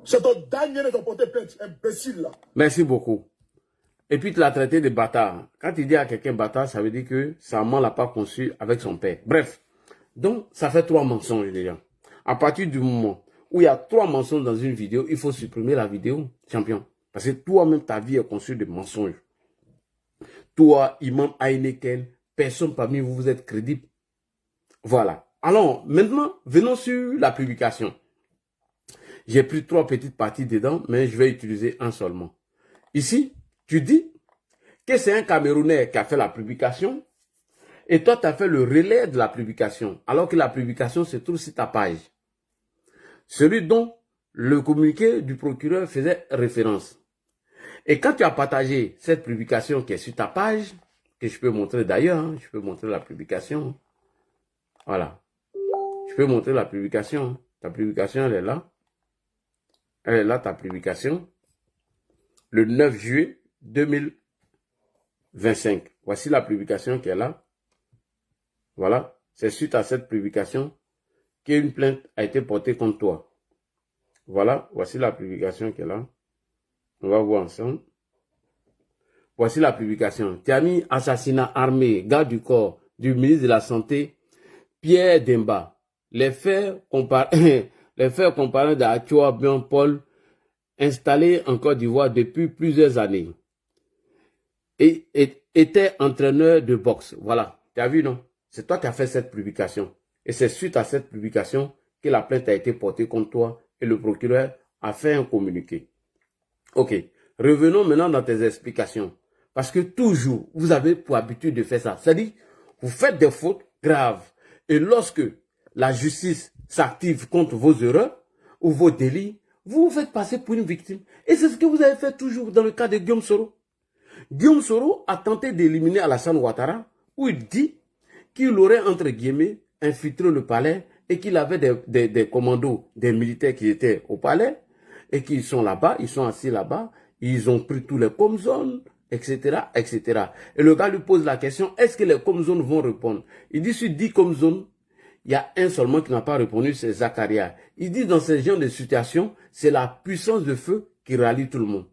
C'est ton dernier qui a porté plainte, imbécile là. Merci beaucoup. Et puis tu l'as traité de bâtard. Quand tu dis à quelqu'un bâtard, ça veut dire que sa maman ne l'a pas conçu avec son père. Bref. Donc, ça fait 3 mensonges déjà. À partir du moment où il y a 3 mensonges dans une vidéo, il faut supprimer la vidéo, champion. Parce que toi-même, ta vie est conçue de mensonges. Toi, Imam Heineken, personne parmi vous, vous êtes crédible. Voilà. Alors, maintenant, venons sur la publication. J'ai pris 3 petites parties dedans, mais je vais utiliser un seulement. Ici, tu dis que c'est un Camerounais qui a fait la publication et toi, tu as fait le relais de la publication, alors que la publication se trouve sur ta page. Celui dont le communiqué du procureur faisait référence. Et quand tu as partagé cette publication qui est sur ta page, que je peux montrer d'ailleurs, hein, je peux montrer la publication. Voilà. Je peux montrer la publication. Ta publication, elle est là. Elle est là, ta publication. Le 9 juillet 2025. Voici la publication qui est là. Voilà. C'est suite à cette publication qu'une plainte a été portée contre toi. Voilà. Voici la publication qui est là. On va voir ensemble. Voici la publication. Tu as mis assassinat armé, garde du corps du ministre de la Santé, Pierre Demba. Les faits comparant d'Achua Bion Paul, installé en Côte d'Ivoire depuis plusieurs années, et était entraîneur de boxe. Voilà, tu as vu, non? C'est toi qui as fait cette publication. Et c'est suite à cette publication que la plainte a été portée contre toi et le procureur a fait un communiqué. Ok, revenons maintenant dans tes explications. Parce que toujours, vous avez pour habitude de faire ça. C'est-à-dire, vous faites des fautes graves. Et lorsque la justice s'active contre vos erreurs ou vos délits, vous vous faites passer pour une victime. Et c'est ce que vous avez fait toujours dans le cas de Guillaume Soro. Guillaume Soro a tenté d'éliminer Alassane Ouattara, où il dit qu'il aurait, entre guillemets, infiltré le palais et qu'il avait des commandos, des militaires qui étaient au palais et qui sont là-bas, ils sont assis là-bas, ils ont pris tous les comzones, etc., etc. Et le gars lui pose la question, est-ce que les comzones vont répondre? Il dit, sur 10 comzones, il y a un seulement qui n'a pas répondu, c'est Zakaria. Il dit, dans ce genre de situation, c'est la puissance de feu qui rallie tout le monde.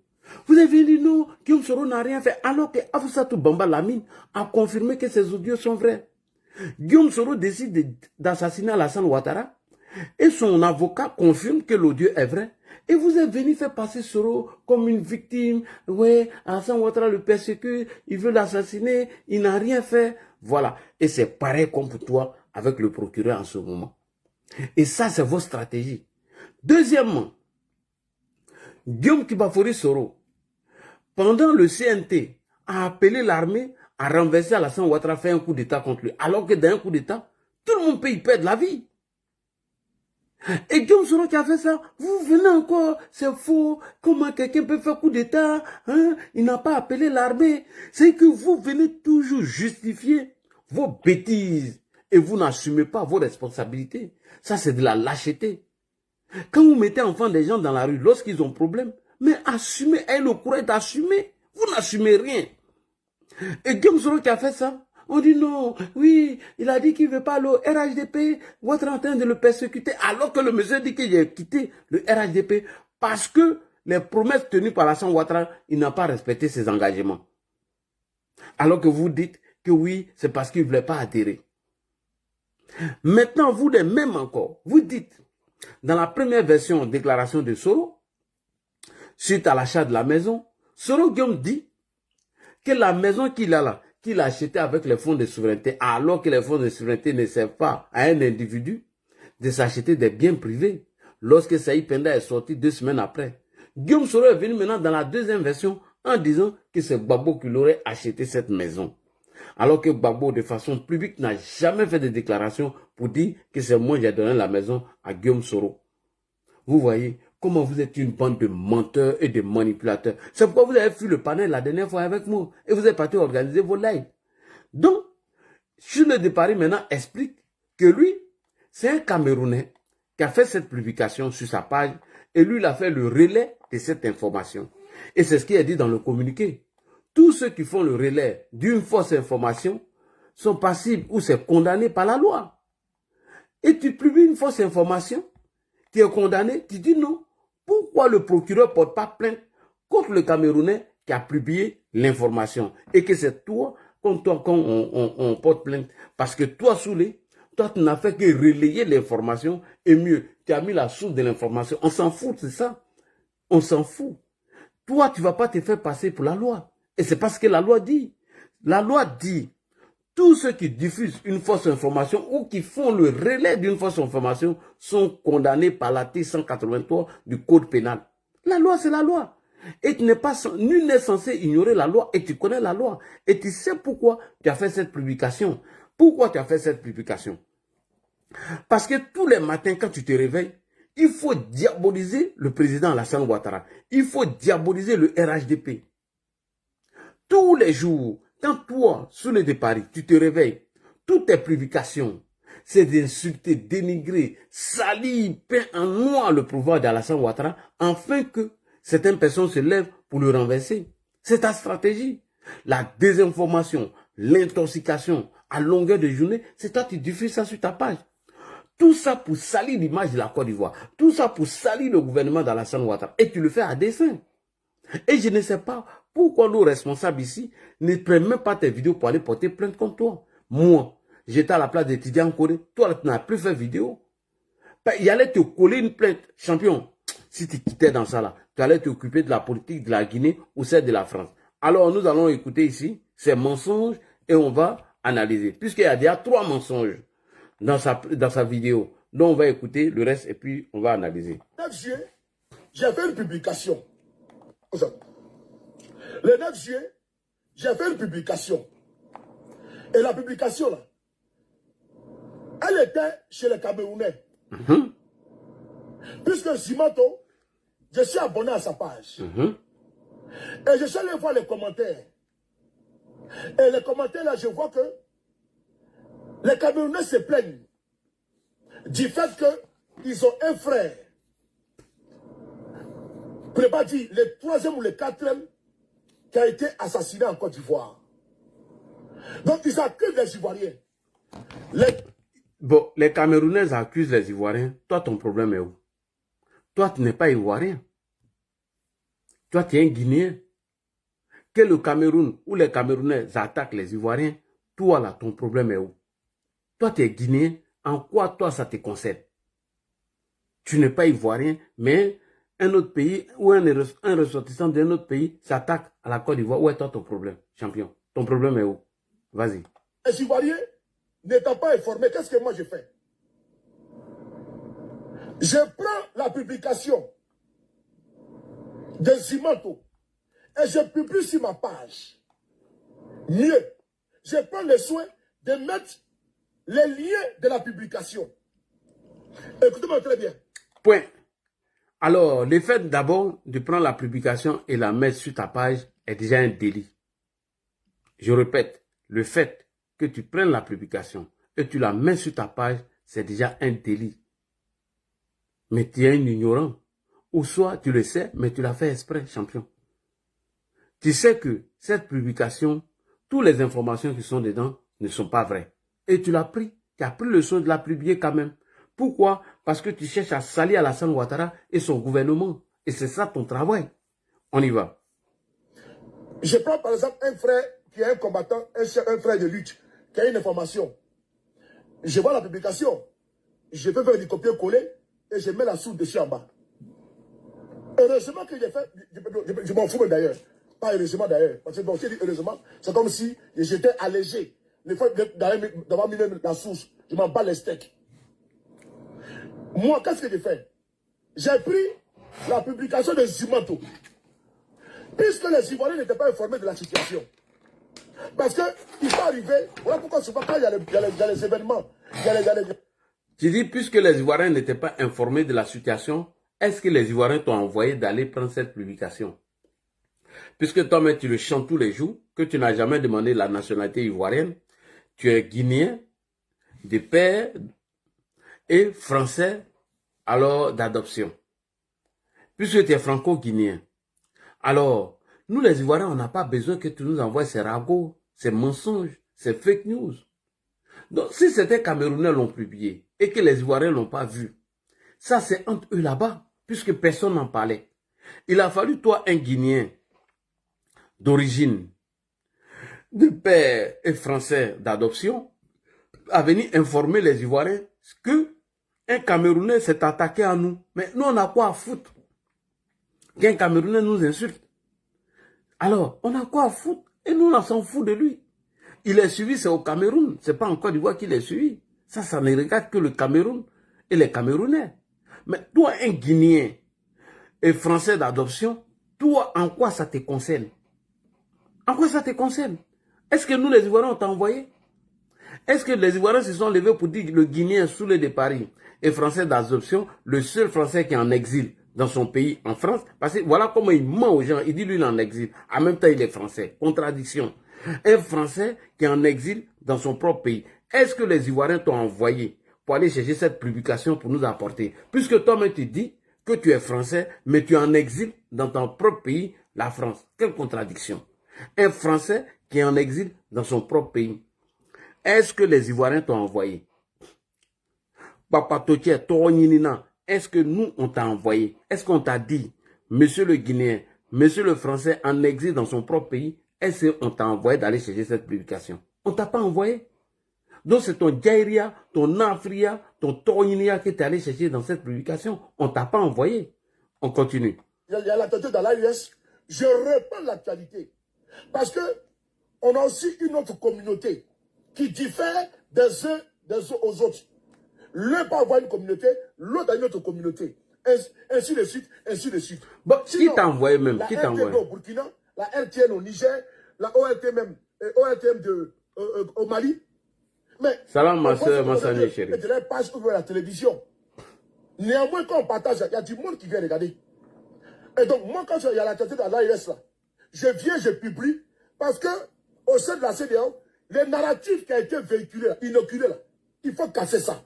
Vous avez dit non, Guillaume Soro n'a rien fait, alors que Afousatou Bamba Lamine a confirmé que ces audios sont vrais. Guillaume Soro décide d'assassiner Alassane Ouattara et son avocat confirme que l'audio est vrai. Et vous êtes venu faire passer Soro comme une victime. Ouais, Alassane Ouattara le persécute, il veut l'assassiner, il n'a rien fait. Voilà. Et c'est pareil comme pour toi avec le procureur en ce moment. Et ça, c'est votre stratégie. Deuxièmement, Guillaume Kibafori Soro, pendant le CNT, a appelé l'armée à renverser Alassane Ouattara, faire un coup d'État contre lui. Alors que dans un coup d'État, tout le monde peut y perdre la vie. Et Guillaume Soro qui a fait ça, vous venez encore, c'est faux, comment quelqu'un peut faire coup d'État, hein? Il n'a pas appelé l'armée. C'est que vous venez toujours justifier vos bêtises et vous n'assumez pas vos responsabilités. Ça, c'est de la lâcheté. Quand vous mettez enfant des gens dans la rue, lorsqu'ils ont problème, mais assumez, ayez le courage d'assumer. Vous n'assumez rien. Et Guillaume Soro qui a fait ça, on dit non, oui, il a dit qu'il ne veut pas aller au RHDP, vous êtes en train de le persécuter, alors que le monsieur dit qu'il a quitté le RHDP parce que les promesses tenues par Alassane Ouattara, il n'a pas respecté ses engagements. Alors que vous dites que oui, c'est parce qu'il ne voulait pas adhérer. Maintenant, vous les mêmes encore, vous dites, dans la première version déclaration de Soro, suite à l'achat de la maison, Soro Guillaume dit que la maison qu'il a là, qu'il a achetée avec les fonds de souveraineté, alors que les fonds de souveraineté ne servent pas à un individu de s'acheter des biens privés, lorsque Saïd Penda est sorti 2 semaines après. Guillaume Soro est venu maintenant dans la deuxième version en disant que c'est Gbagbo qui l'aurait acheté cette maison. Alors que Gbagbo, de façon publique, n'a jamais fait de déclaration pour dire que c'est moi qui ai donné la maison à Guillaume Soro. Vous voyez comment vous êtes une bande de menteurs et de manipulateurs. C'est pourquoi vous avez fui le panel la dernière fois avec moi et vous êtes parti organiser vos lives. Donc, Jules de Paris maintenant explique que lui, c'est un Camerounais qui a fait cette publication sur sa page et lui, il a fait le relais de cette information. Et c'est ce qui est dit dans le communiqué. Tous ceux qui font le relais d'une fausse information sont passibles ou c'est condamné par la loi. Et tu publies une fausse information, tu es condamné, tu dis non. Pourquoi le procureur ne porte pas plainte contre le Camerounais qui a publié l'information? Et que c'est toi, contre toi, qu'on porte plainte. Parce que toi, Soulé, toi, tu n'as fait que relayer l'information. Et mieux, tu as mis la source de l'information. On s'en fout, c'est ça. On s'en fout. Toi, tu ne vas pas te faire passer pour la loi. Et c'est parce que la loi dit. La loi dit, tous ceux qui diffusent une fausse information ou qui font le relais d'une fausse information sont condamnés par l'article 183 du Code pénal. La loi, c'est la loi. Et nul n'est censé ignorer la loi et tu connais la loi. Et tu sais pourquoi tu as fait cette publication. Pourquoi tu as fait cette publication? Parce que tous les matins, quand tu te réveilles, il faut diaboliser le président Alassane Ouattara. Il faut diaboliser le RHDP. Tous les jours, quand toi, sous le de Paris, tu te réveilles, toutes tes publications, c'est d'insulter, dénigrer, salir, peindre en noir le pouvoir d'Alassane Ouattara, afin que certaines personnes se lèvent pour le renverser. C'est ta stratégie. La désinformation, l'intoxication, à longueur de journée, c'est toi qui diffuses ça sur ta page. Tout ça pour salir l'image de la Côte d'Ivoire. Tout ça pour salir le gouvernement d'Alassane Ouattara. Et tu le fais à dessein. Et je ne sais pas pourquoi nos responsables ici ne prennent même pas tes vidéos pour aller porter plainte contre toi. Moi, j'étais à la place d'étudiants en Corée. Toi, tu n'as plus fait vidéo. Il allait te coller une plainte. Champion, si tu quittais dans ça là, tu allais t'occuper de la politique de la Guinée ou celle de la France. Alors, nous allons écouter ici ces mensonges et on va analyser. Puisqu'il y a déjà 3 mensonges dans sa vidéo. Donc, on va écouter le reste et puis on va analyser. Le 9 juillet, j'ai fait une publication. Le 9 juillet, j'ai fait une publication. Et la publication, là, elle était chez les Camerounais. Puisque Zimato, je suis abonné à sa page. Et je suis allé voir les commentaires. Et les commentaires, là, je vois que les Camerounais se plaignent du fait qu'ils ont un frère. Pour ne pas dire le 3e ou le 4e qui a été assassiné en Côte d'Ivoire. Donc ils accusent les Ivoiriens. Bon, les Camerounais accusent les Ivoiriens. Toi, ton problème est où? Toi, tu n'es pas Ivoirien. Toi, tu es un Guinéen. Que le Cameroun ou les Camerounais attaquent les Ivoiriens, toi là, ton problème est où? Toi, tu es Guinéen. En quoi, toi, ça te concerne? Tu n'es pas Ivoirien, mais un autre pays ou un ressortissant d'un autre pays s'attaque à la Côte d'Ivoire. Où est toi ton problème, champion? Ton problème est où? Vas-y. Les Ivoiriens n'étant pas informés, qu'est-ce que moi je fais? Je prends la publication de Zimanto et je publie sur ma page. Mieux, je prends le soin de mettre les liens de la publication. Écoutez-moi très bien. Point. Alors, le fait d'abord de prendre la publication et la mettre sur ta page est déjà un délit. Je répète, le fait que tu prennes la publication et tu la mets sur ta page, c'est déjà un délit. Mais tu es un ignorant. Ou soit tu le sais, mais tu l'as fait exprès, champion. Tu sais que cette publication, toutes les informations qui sont dedans ne sont pas vraies. Et tu l'as pris. Tu as pris le soin de la publier quand même. Pourquoi? Parce que tu cherches à salir Alassane Ouattara et son gouvernement. Et c'est ça ton travail. On y va. Je prends par exemple un frère qui est un combattant, un frère de lutte, qui a une information. Je vois la publication. Je peux faire du copier-coller et je mets la soude dessus en bas. Heureusement que j'ai fait, je m'en fous d'ailleurs. Pas heureusement d'ailleurs. Parce que bon, si je dis heureusement, c'est comme si j'étais allégé. Le fait d'avoir mis la source, je m'en bats les steaks. Moi, qu'est-ce que j'ai fait? J'ai pris la publication de Zimanto. Puisque les Ivoiriens n'étaient pas informés de la situation. Parce qu'il peut arriver, voilà pourquoi souvent quand il y a les événements, Tu dis, puisque les Ivoiriens n'étaient pas informés de la situation, est-ce que les Ivoiriens t'ont envoyé d'aller prendre cette publication? Puisque toi-même tu le chantes tous les jours, que tu n'as jamais demandé la nationalité ivoirienne, tu es guinéen, de père et français, alors d'adoption. Puisque tu es franco-guinéen. Alors, nous les Ivoiriens, on n'a pas besoin que tu nous envoies ces ragots, ces mensonges, ces fake news. Donc, si c'était Camerounais l'ont publié et que les Ivoiriens l'ont pas vu, ça c'est entre eux là-bas, puisque personne n'en parlait. Il a fallu toi, un Guinéen d'origine, de père et français d'adoption, à venir informer les Ivoiriens que un Camerounais s'est attaqué à nous. Mais nous, on a quoi à foutre qu'un Camerounais nous insulte? Alors, on a quoi à foutre? Et nous, on s'en fout de lui. Il est suivi, c'est au Cameroun. C'est pas en Côte d'Ivoire qu'il est suivi. Ça ne regarde que le Cameroun et les Camerounais. Mais toi, un Guinéen et français d'adoption, toi, en quoi ça te concerne? En quoi ça te concerne? Est-ce que nous, les Ivoiriens, on t'a envoyé? Est-ce que les Ivoiriens se sont levés pour dire que le Guinéen saoulé de Paris est français d'adoption, le seul français qui est en exil dans son pays, en France? Parce que voilà comment il ment aux gens. Il dit lui, il est en exil. En même temps, il est français. Contradiction. Un Français qui est en exil dans son propre pays. Est-ce que les Ivoiriens t'ont envoyé pour aller chercher cette publication pour nous apporter? Puisque toi-même tu dis que tu es français, mais tu es en exil dans ton propre pays, la France. Quelle contradiction. Un Français qui est en exil dans son propre pays. Est-ce que les Ivoiriens t'ont envoyé? Papa Totier, est-ce que nous, on t'a envoyé? Est-ce qu'on t'a dit, monsieur le Guinéen, monsieur le Français en exil dans son propre pays, est-ce qu'on t'a envoyé d'aller chercher cette publication? On t'a pas envoyé. Donc c'est ton Djairia, ton Afria, ton Toronia qui est allé chercher dans cette publication. On t'a pas envoyé. On continue. Il y a l'actualité dans l'AIS. Je reprends l'actualité. Parce que on a aussi une autre communauté qui diffère des uns aux autres. L'un peut avoir une communauté, l'autre a une autre communauté. Ainsi de suite, ainsi de suite. Bon, qui t'a envoyé même? Qui t'a envoyé? Au Burkina, la RTN au Niger, la OLTM au Mali. Mais salam, ma soeur, ma famille chérie. Et de la page ouverte à la télévision. Néanmoins, quand on partage, il y a du monde qui vient regarder. Et donc, moi, quand il y a la tête dans l'AIS, là, je viens, je publie, parce que au sein de la CEDEAO, les narratifs qui ont été véhiculés, là, inoculés, là, il faut casser ça.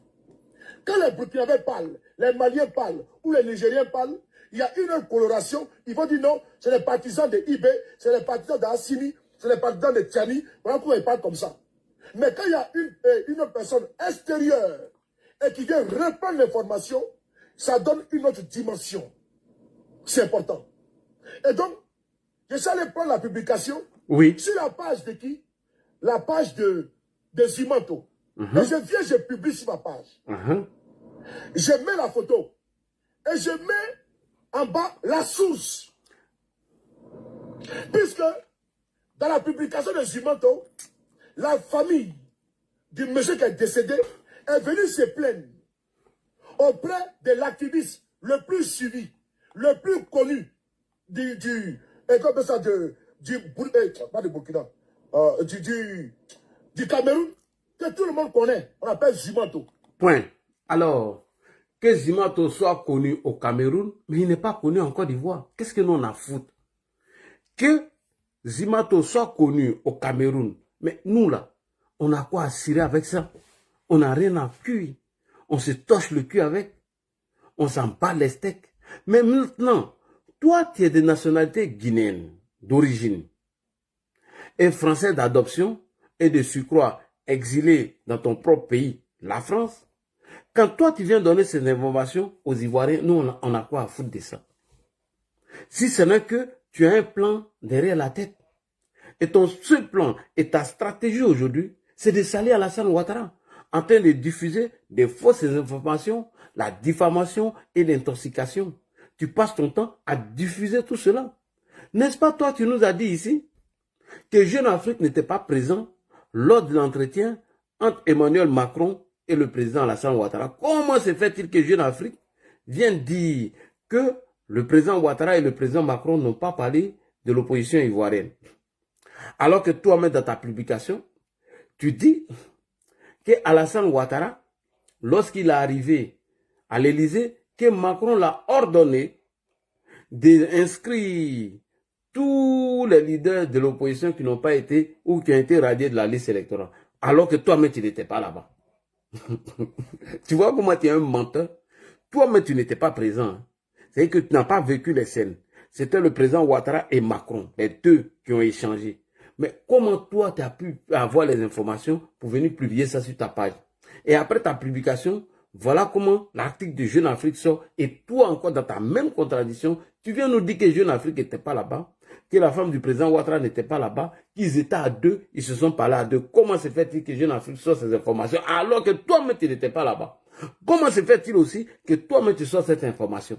Quand les Burkinabés parlent, les Maliens parlent, ou les Nigériens parlent, il y a une coloration, ils vont dire non, c'est les partisans de IB, c'est les partisans d'Assimi, c'est les partisans de Tiani, voilà pourquoi ils parlent comme ça. Mais quand il y a une personne extérieure et qui vient reprendre l'information, ça donne une autre dimension. C'est important. Et donc, je suis allé prendre la publication Oui. sur la page de qui? La page de Zimanto. Et je viens, je publie sur ma page. Je mets la photo. Et je mets en bas la source. Puisque dans la publication de Zimanto, la famille du monsieur qui est décédé est venue se plaindre auprès de l'activiste le plus suivi, le plus connu du Cameroun, que tout le monde connaît. On appelle Zimanto. Point. Alors, que Zimanto soit connu au Cameroun, mais il n'est pas connu en Côte d'Ivoire. Qu'est-ce que nous on a foutu? Que Zimanto soit connu au Cameroun, mais nous là, on a quoi à cirer avec ça? On n'a rien à cuire. On se torche le cul avec. On s'en bat les steaks. Mais maintenant, toi, tu es de nationalité guinéenne, d'origine, et français d'adoption, et de surcroît exilé dans ton propre pays, la France. Quand toi, tu viens donner ces informations aux Ivoiriens, nous, on a quoi à foutre de ça? Si ce n'est que tu as un plan derrière la tête. Et ton seul plan et ta stratégie aujourd'hui, c'est de salir Alassane Ouattara en train de diffuser des fausses informations, la diffamation et l'intoxication. Tu passes ton temps à diffuser tout cela. N'est-ce pas toi, tu nous as dit ici que Jeune Afrique n'était pas présent lors de l'entretien entre Emmanuel Macron et le président Alassane Ouattara. Comment se fait-il que Jeune Afrique vienne dire que le président Ouattara et le président Macron n'ont pas parlé de l'opposition ivoirienne? Alors que toi-même dans ta publication, tu dis que Alassane Ouattara, lorsqu'il est arrivé à l'Élysée, que Macron l'a ordonné d'inscrire tous les leaders de l'opposition qui n'ont pas été ou qui ont été radiés de la liste électorale. Alors que toi-même, tu n'étais pas là-bas. Tu vois comment tu es un menteur? Toi-même, tu n'étais pas présent. C'est-à-dire que tu n'as pas vécu les scènes. C'était le président Ouattara et Macron, les deux qui ont échangé. Mais comment toi, tu as pu avoir les informations pour venir publier ça sur ta page? Et après ta publication, voilà comment l'article de Jeune Afrique sort. Et toi encore, dans ta même contradiction, tu viens nous dire que Jeune Afrique n'était pas là-bas, que la femme du président Ouattara n'était pas là-bas, qu'ils étaient à deux, ils se sont parlé à deux. Comment se fait-il que Jeune Afrique sort ces informations alors que toi-même, tu n'étais pas là-bas? Comment se fait-il aussi que toi-même, tu sors cette information?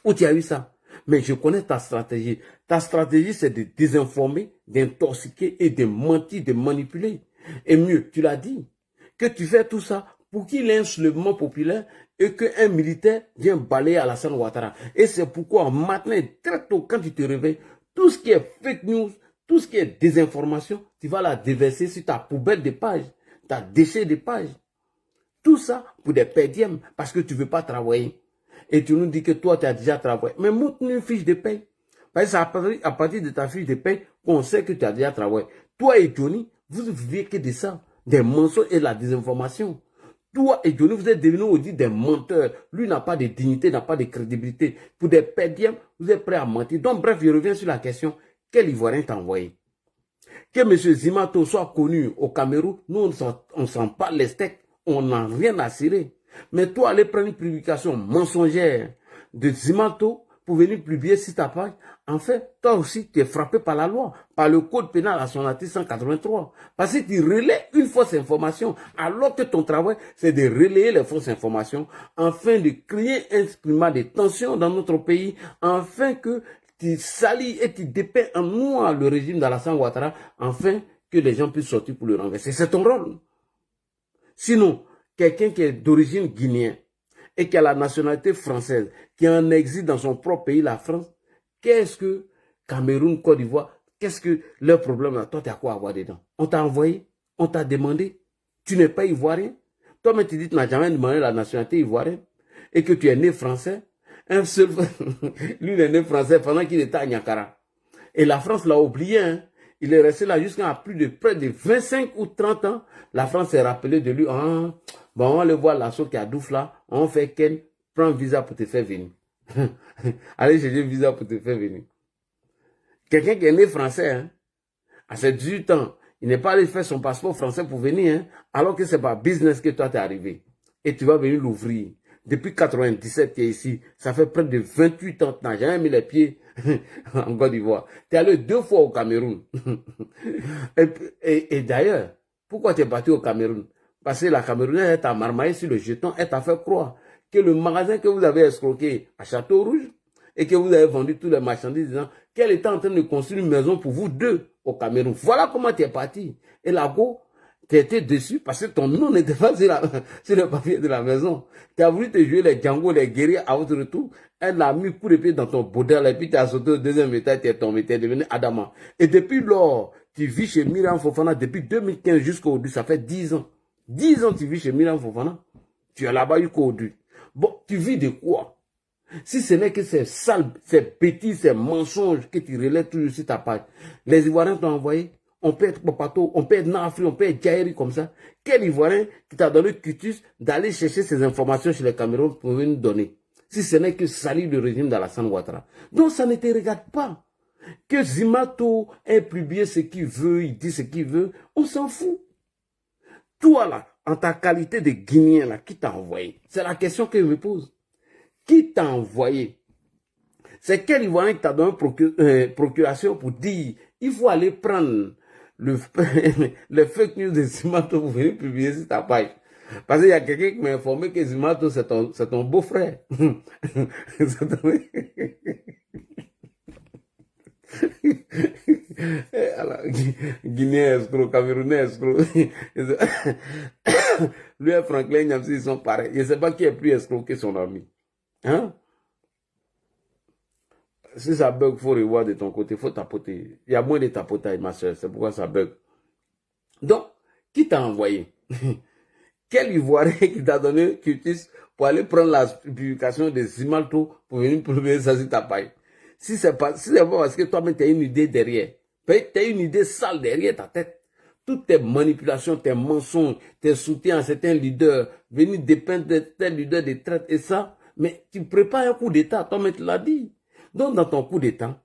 Où tu as eu ça? Mais je connais ta stratégie. Ta stratégie, c'est de désinformer, d'intoxiquer et de mentir, de manipuler. Et mieux, tu l'as dit, que tu fais tout ça pour qu'il ait un soulèvement populaire et qu'un militaire vienne balayer Alassane Ouattara. Et c'est pourquoi, maintenant, très tôt, quand tu te réveilles, tout ce qui est fake news, tout ce qui est désinformation, tu vas la déverser sur ta poubelle de pages, ta déchet de pages. Tout ça pour des perdièmes, parce que tu ne veux pas travailler. Et tu nous dis que toi, tu as déjà travaillé. Mais montre-nous une fiche de paie. Parce que c'est à partir de ta fiche de paie qu'on sait que tu as déjà travaillé. Toi et Johnny, vous ne vivez que de ça, des mensonges et de la désinformation. Toi et Johnny, vous êtes devenus aujourd'hui des menteurs. Lui n'a pas de dignité, n'a pas de crédibilité. Pour des perdièmes, vous êtes prêts à mentir. Donc bref, je reviens sur la question. Quel Ivoirien t'a envoyé? Que M. Zimanto soit connu au Cameroun, nous, on s'en parle les steaks. On n'a rien à cirer. Mais toi, aller prendre une publication mensongère de Zimanto pour venir publier sur ta page, en fait, toi aussi, tu es frappé par la loi, par le code pénal à son article 183. Parce que tu relais une fausse information, alors que ton travail, c'est de relayer les fausses informations, afin de créer un climat de tension dans notre pays, afin que tu salis et tu dépeins en noir le régime d'Alassane Ouattara, afin que les gens puissent sortir pour le renverser. C'est ton rôle. Sinon, quelqu'un qui est d'origine guinéenne et qui a la nationalité française, qui est en exil dans son propre pays, la France, qu'est-ce que Cameroun, Côte d'Ivoire, qu'est-ce que leur problème là? Toi, tu as quoi à voir dedans? On t'a envoyé, on t'a demandé, tu n'es pas ivoirien. Toi-même, tu dis que tu n'as jamais demandé la nationalité ivoirienne et que tu es né français. Un seul, lui, il est né français pendant qu'il était à Niakara. Et la France l'a oublié, hein. Il est resté là jusqu'à plus de près de 25 ou 30 ans. La France s'est rappelée de lui. Ah, bon, on va le voir l'assaut qui a Douf là. On fait qu'elle prend un visa pour te faire venir. Allez chercher un visa pour te faire venir. Quelqu'un qui est né français, hein, à ses 18 ans, il n'est pas allé faire son passeport français pour venir, hein, alors que c'est par business que toi t'es arrivé. Et tu vas venir l'ouvrir. Depuis 97, tu es ici. Ça fait près de 28 ans que tu n'as jamais mis les pieds en Côte d'Ivoire. Tu es allé 2 fois au Cameroun. et d'ailleurs, pourquoi tu es parti au Cameroun? Parce que la Camerounaise, elle t'a marmaillé sur le jeton, elle t'a fait croire que le magasin que vous avez escroqué à Château-Rouge et que vous avez vendu tous les marchandises disant qu'elle était en train de construire une maison pour vous deux au Cameroun. Voilà comment tu es parti. Et là-bas, tu étais déçu parce que ton nom n'était pas sur le papier de la maison. Tu as voulu te jouer les Django, les guerriers à votre retour. Elle a mis coup de pied dans ton bordel et puis tu as sauté au deuxième étage, tu es tombé, tu es devenu Adama. Et depuis lors, tu vis chez Myriam Fofana depuis 2015 jusqu'aujourd'hui, ça fait 10 ans. 10 ans tu vis chez Myriam Fofana. Tu es là-bas jusqu'aujourd'hui. Bon, tu vis de quoi? Si ce n'est que ces sales, ces bêtises, ces mensonges que tu relèves toujours sur ta page. Les Ivoiriens t'ont envoyé. On peut être Popato, on peut être Nafri, on peut être Djaïri comme ça. Quel Ivoirien qui t'a donné cutus d'aller chercher ces informations chez les Cameroun pour venir donner? Si ce n'est que salir le régime d'Alassane Ouattara. Donc ça ne te regarde pas. Que Zimato ait publié ce qu'il veut, il dit ce qu'il veut, on s'en fout. Toi là, en ta qualité de Guinéen là, qui t'a envoyé? C'est la question que je me pose. Qui t'a envoyé? C'est quel Ivoirien qui t'a donné procuration pour dire il faut aller prendre le fake news de Zimato pour venir publier sur ta page. Parce qu'il y a quelqu'un qui m'a informé que Zimato, c'est ton beau-frère. Guinéen escroc, Camerounais escroc. Lui et Franklin Nyamsi, ils sont pareils. Je ne sais pas qui est plus escroc que son ami. Hein? Si ça bug, il faut revoir de ton côté, il faut tapoter. Il y a moins de tapotage, ma soeur, c'est pourquoi ça bug. Donc, qui t'a envoyé? Quel Ivoirien qui t'a donné cutis pour aller prendre la publication de Zimalto pour venir publier ça sur ta page? Si c'est pas parce que toi-même tu as une idée derrière, tu as une idée sale derrière ta tête. Toutes tes manipulations, tes mensonges, tes soutiens à certains leaders, venir dépeindre tel leader de traite et ça, mais tu prépares un coup d'État, toi-même tu l'as dit. Donc, dans ton coup d'État,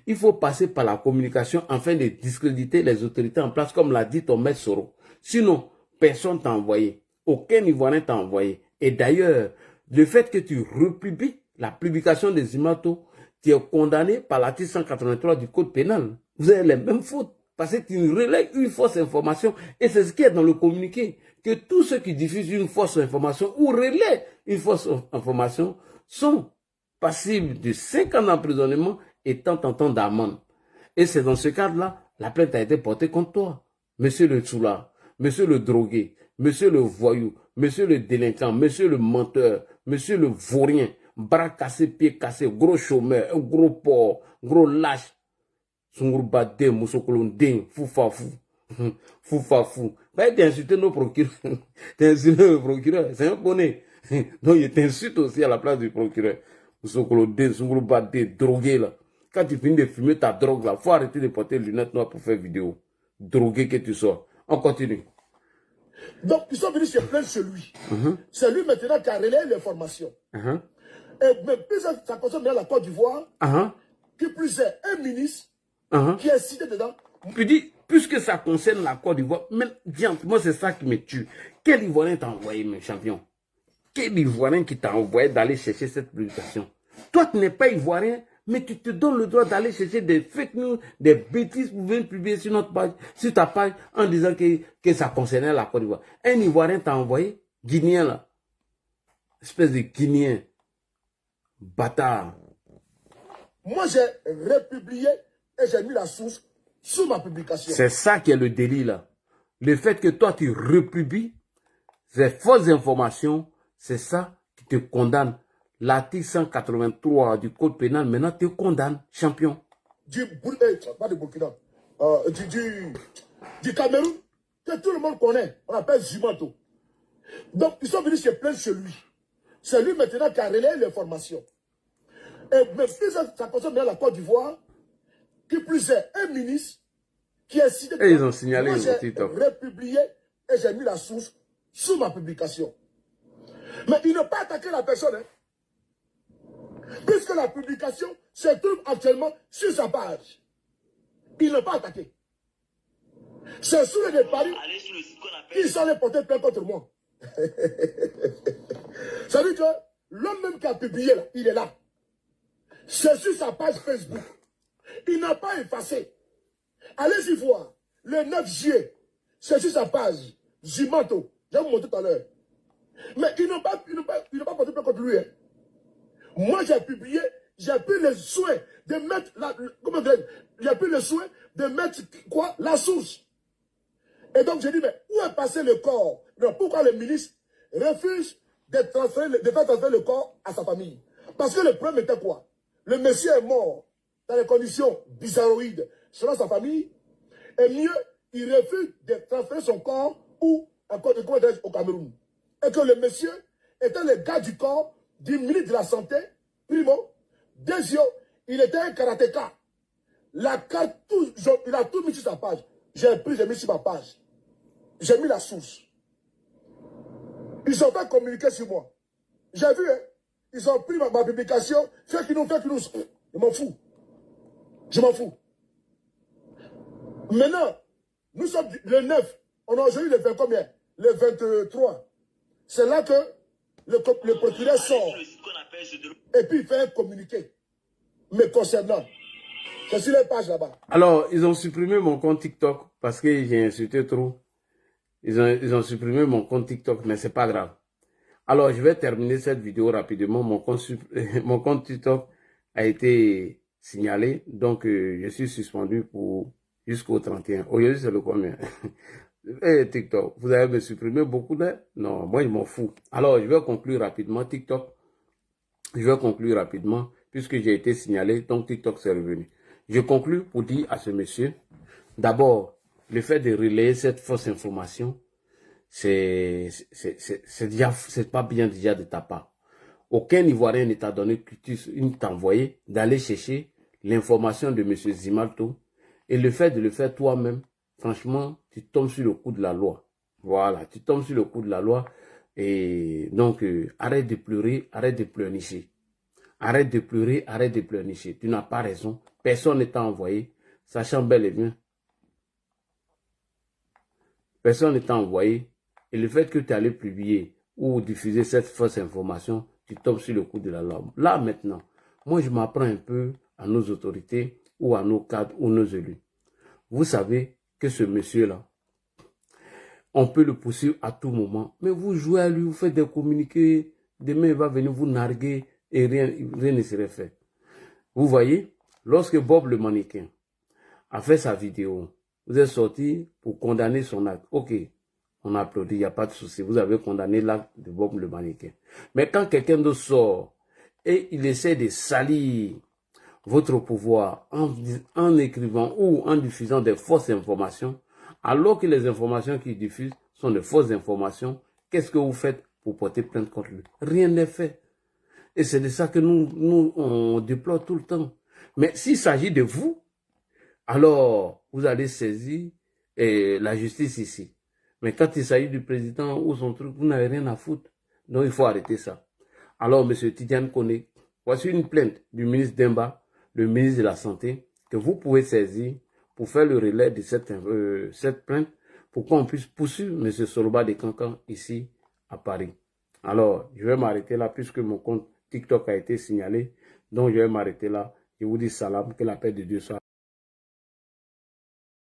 il faut passer par la communication afin de discréditer les autorités en place, comme l'a dit ton maître Soro. Sinon, personne t'a envoyé. Aucun Ivoirien t'a envoyé. Et d'ailleurs, le fait que tu republies la publication des Zimato, tu es condamné par l'article 183 du Code pénal. Vous avez les mêmes fautes. Parce que tu relèves une fausse information. Et c'est ce qui est dans le communiqué. Que tous ceux qui diffusent une fausse information ou relaient une fausse information sont passible de 5 ans d'emprisonnement et tant d'amende. Et c'est dans ce cadre-là, la plainte a été portée contre toi. Monsieur le Tsoula, monsieur le drogué, monsieur le voyou, monsieur le délinquant, monsieur le menteur, monsieur le vaurien, bras cassés, pieds cassés, gros chômeur, gros porc, gros lâche. Sungurubade, Moussokolondé, foufafou. Foufafou. Bah, t'insultes nos procureurs. T'insultes le procureur. C'est un bonnet. Donc, il t'insulte aussi à la place du procureur. Sokolodé, Sungurubade, drogué là. Quand tu finis de fumer ta drogue là, faut arrêter de porter les lunettes noires pour faire vidéo. Drogué que tu sors. On continue. Donc, ils sont venus se plaindre chez lui. C'est lui maintenant qui a relayé l'information. Et mais plus ça concerne bien la Côte d'Ivoire, qui plus est un ministre qui est cité dedans. Puis dis, puisque ça concerne la Côte d'Ivoire, même, moi c'est ça qui me tue. Quel Ivoirien t'a envoyé, mes champions? Quel Ivoirien qui t'a envoyé d'aller chercher cette publication? Toi, tu n'es pas Ivoirien, mais tu te donnes le droit d'aller chercher des fake news, des bêtises pour venir publier sur notre page, sur ta page, en disant que ça concernait la Côte d'Ivoire. Un Ivoirien t'a envoyé, Guinéen là. Espèce de Guinéen. Bâtard. Moi, j'ai republié et j'ai mis la source sous ma publication. C'est ça qui est le délit là. Le fait que toi, tu republies ces fausses informations, c'est ça qui te condamne. L'article 183 du Code pénal, maintenant, te condamne, champion. Pas de Burkina. Du Cameroun, que tout le monde connaît. On appelle Zimato. Donc, ils sont venus se plaindre chez lui. C'est lui maintenant qui a relayé l'information. Et mais plus ça concerne bien la Côte d'Ivoire, qui plus est un ministre qui est cité. Et ils ont signalé moi, sur TikTok. J'ai republié et j'ai mis la source sous ma publication. Mais il n'a pas attaqué la personne. Puisque la publication se trouve actuellement sur sa page. Il n'a pas attaqué. C'est sous les paris qui sont les portés plainte contre moi. Ça veut dire que l'homme même qui a publié, là, il est là. C'est sur sa page Facebook. Il n'a pas effacé. Allez-y voir. Le 9 juillet, c'est sur sa page. Zimanto. J'ai vous montré tout à l'heure. Mais ils n'ont pas porté plainte contre lui. Hein. Moi, j'ai publié, j'ai pris le soin de mettre j'ai pris le soin de mettre quoi? La source. Et donc, j'ai dit, mais où est passé le corps? Non, pourquoi le ministre refuse de faire transférer le corps à sa famille? Parce que le problème était quoi? Le monsieur est mort dans des conditions bizarroïdes selon sa famille. Et mieux, il refuse de transférer son corps au Cameroun. Et que le monsieur était le gars du corps du ministre de la Santé, primo. Deuxièmement, il était un karatéka. La carte, il a tout mis sur sa page. J'ai mis sur ma page. J'ai mis la source. Ils ont fait communiquer sur moi. J'ai vu, hein. Ils ont pris ma publication. Fais qu'ils nous. Je m'en fous. Je m'en fous. Maintenant, nous sommes le 9. On a aujourd'hui le 20 combien? Le 23. C'est là que le procureur sort. Et puis il fait un communiqué. Mais concernant. C'est sur les pages là-bas. Alors, ils ont supprimé mon compte TikTok parce que j'ai insulté trop. Ils ont supprimé mon compte TikTok, mais c'est pas grave. Alors, je vais terminer cette vidéo rapidement. Mon compte TikTok a été signalé. Donc, je suis suspendu jusqu'au 31. Aujourd'hui, c'est le combien? Et TikTok, vous avez me supprimé beaucoup de... Non, moi, je m'en fous. Alors, je vais conclure rapidement. TikTok, je vais conclure rapidement puisque j'ai été signalé. Donc, TikTok, c'est revenu. Je conclue pour dire à ce monsieur, d'abord, le fait de relayer cette fausse information, c'est pas bien déjà de ta part. Aucun Ivoirien ne t'a donné, ne t'a envoyé d'aller chercher l'information de M. Zimalto. Et le fait de le faire toi-même, franchement, tu tombes sur le coup de la loi. Voilà, tu tombes sur le coup de la loi. Et donc, arrête de pleurer, arrête de pleurnicher. Arrête de pleurer, arrête de pleurnicher. Tu n'as pas raison. Personne ne t'a envoyé, sachant bel et bien. Personne ne t'a envoyé. Et le fait que tu allais publier ou diffuser cette fausse information, tu tombes sur le coup de la loi. Là, maintenant, moi, je m'apprends un peu à nos autorités ou à nos cadres ou nos élus. Vous savez que ce monsieur-là, on peut le poursuivre à tout moment. Mais vous jouez à lui, vous faites des communiqués. Demain, il va venir vous narguer et rien ne serait fait. Vous voyez, lorsque Bob le mannequin a fait sa vidéo, vous êtes sorti pour condamner son acte. Ok, on applaudit, il n'y a pas de souci. Vous avez condamné l'acte de Bob le mannequin. Mais quand quelqu'un d'autre sort et il essaie de salir votre pouvoir en écrivant ou en diffusant des fausses informations, alors que les informations qu'il diffuse sont de fausses informations, qu'est-ce que vous faites pour porter plainte contre lui? Rien n'est fait. Et c'est de ça que nous on déplore tout le temps. Mais s'il s'agit de vous, alors vous allez saisir la justice ici. Mais quand il s'agit du président ou son truc, vous n'avez rien à foutre. Donc il faut arrêter ça. Alors, M. Tidiane Koné, voici une plainte du ministre Demba, le ministre de la Santé, que vous pouvez saisir pour faire le relais de cette plainte, pour qu'on puisse poursuivre M. Soloba de Cancan ici à Paris. Alors, je vais m'arrêter là puisque mon compte TikTok a été signalé. Donc, je vais m'arrêter là. Je vous dis salam, que la paix de Dieu soit.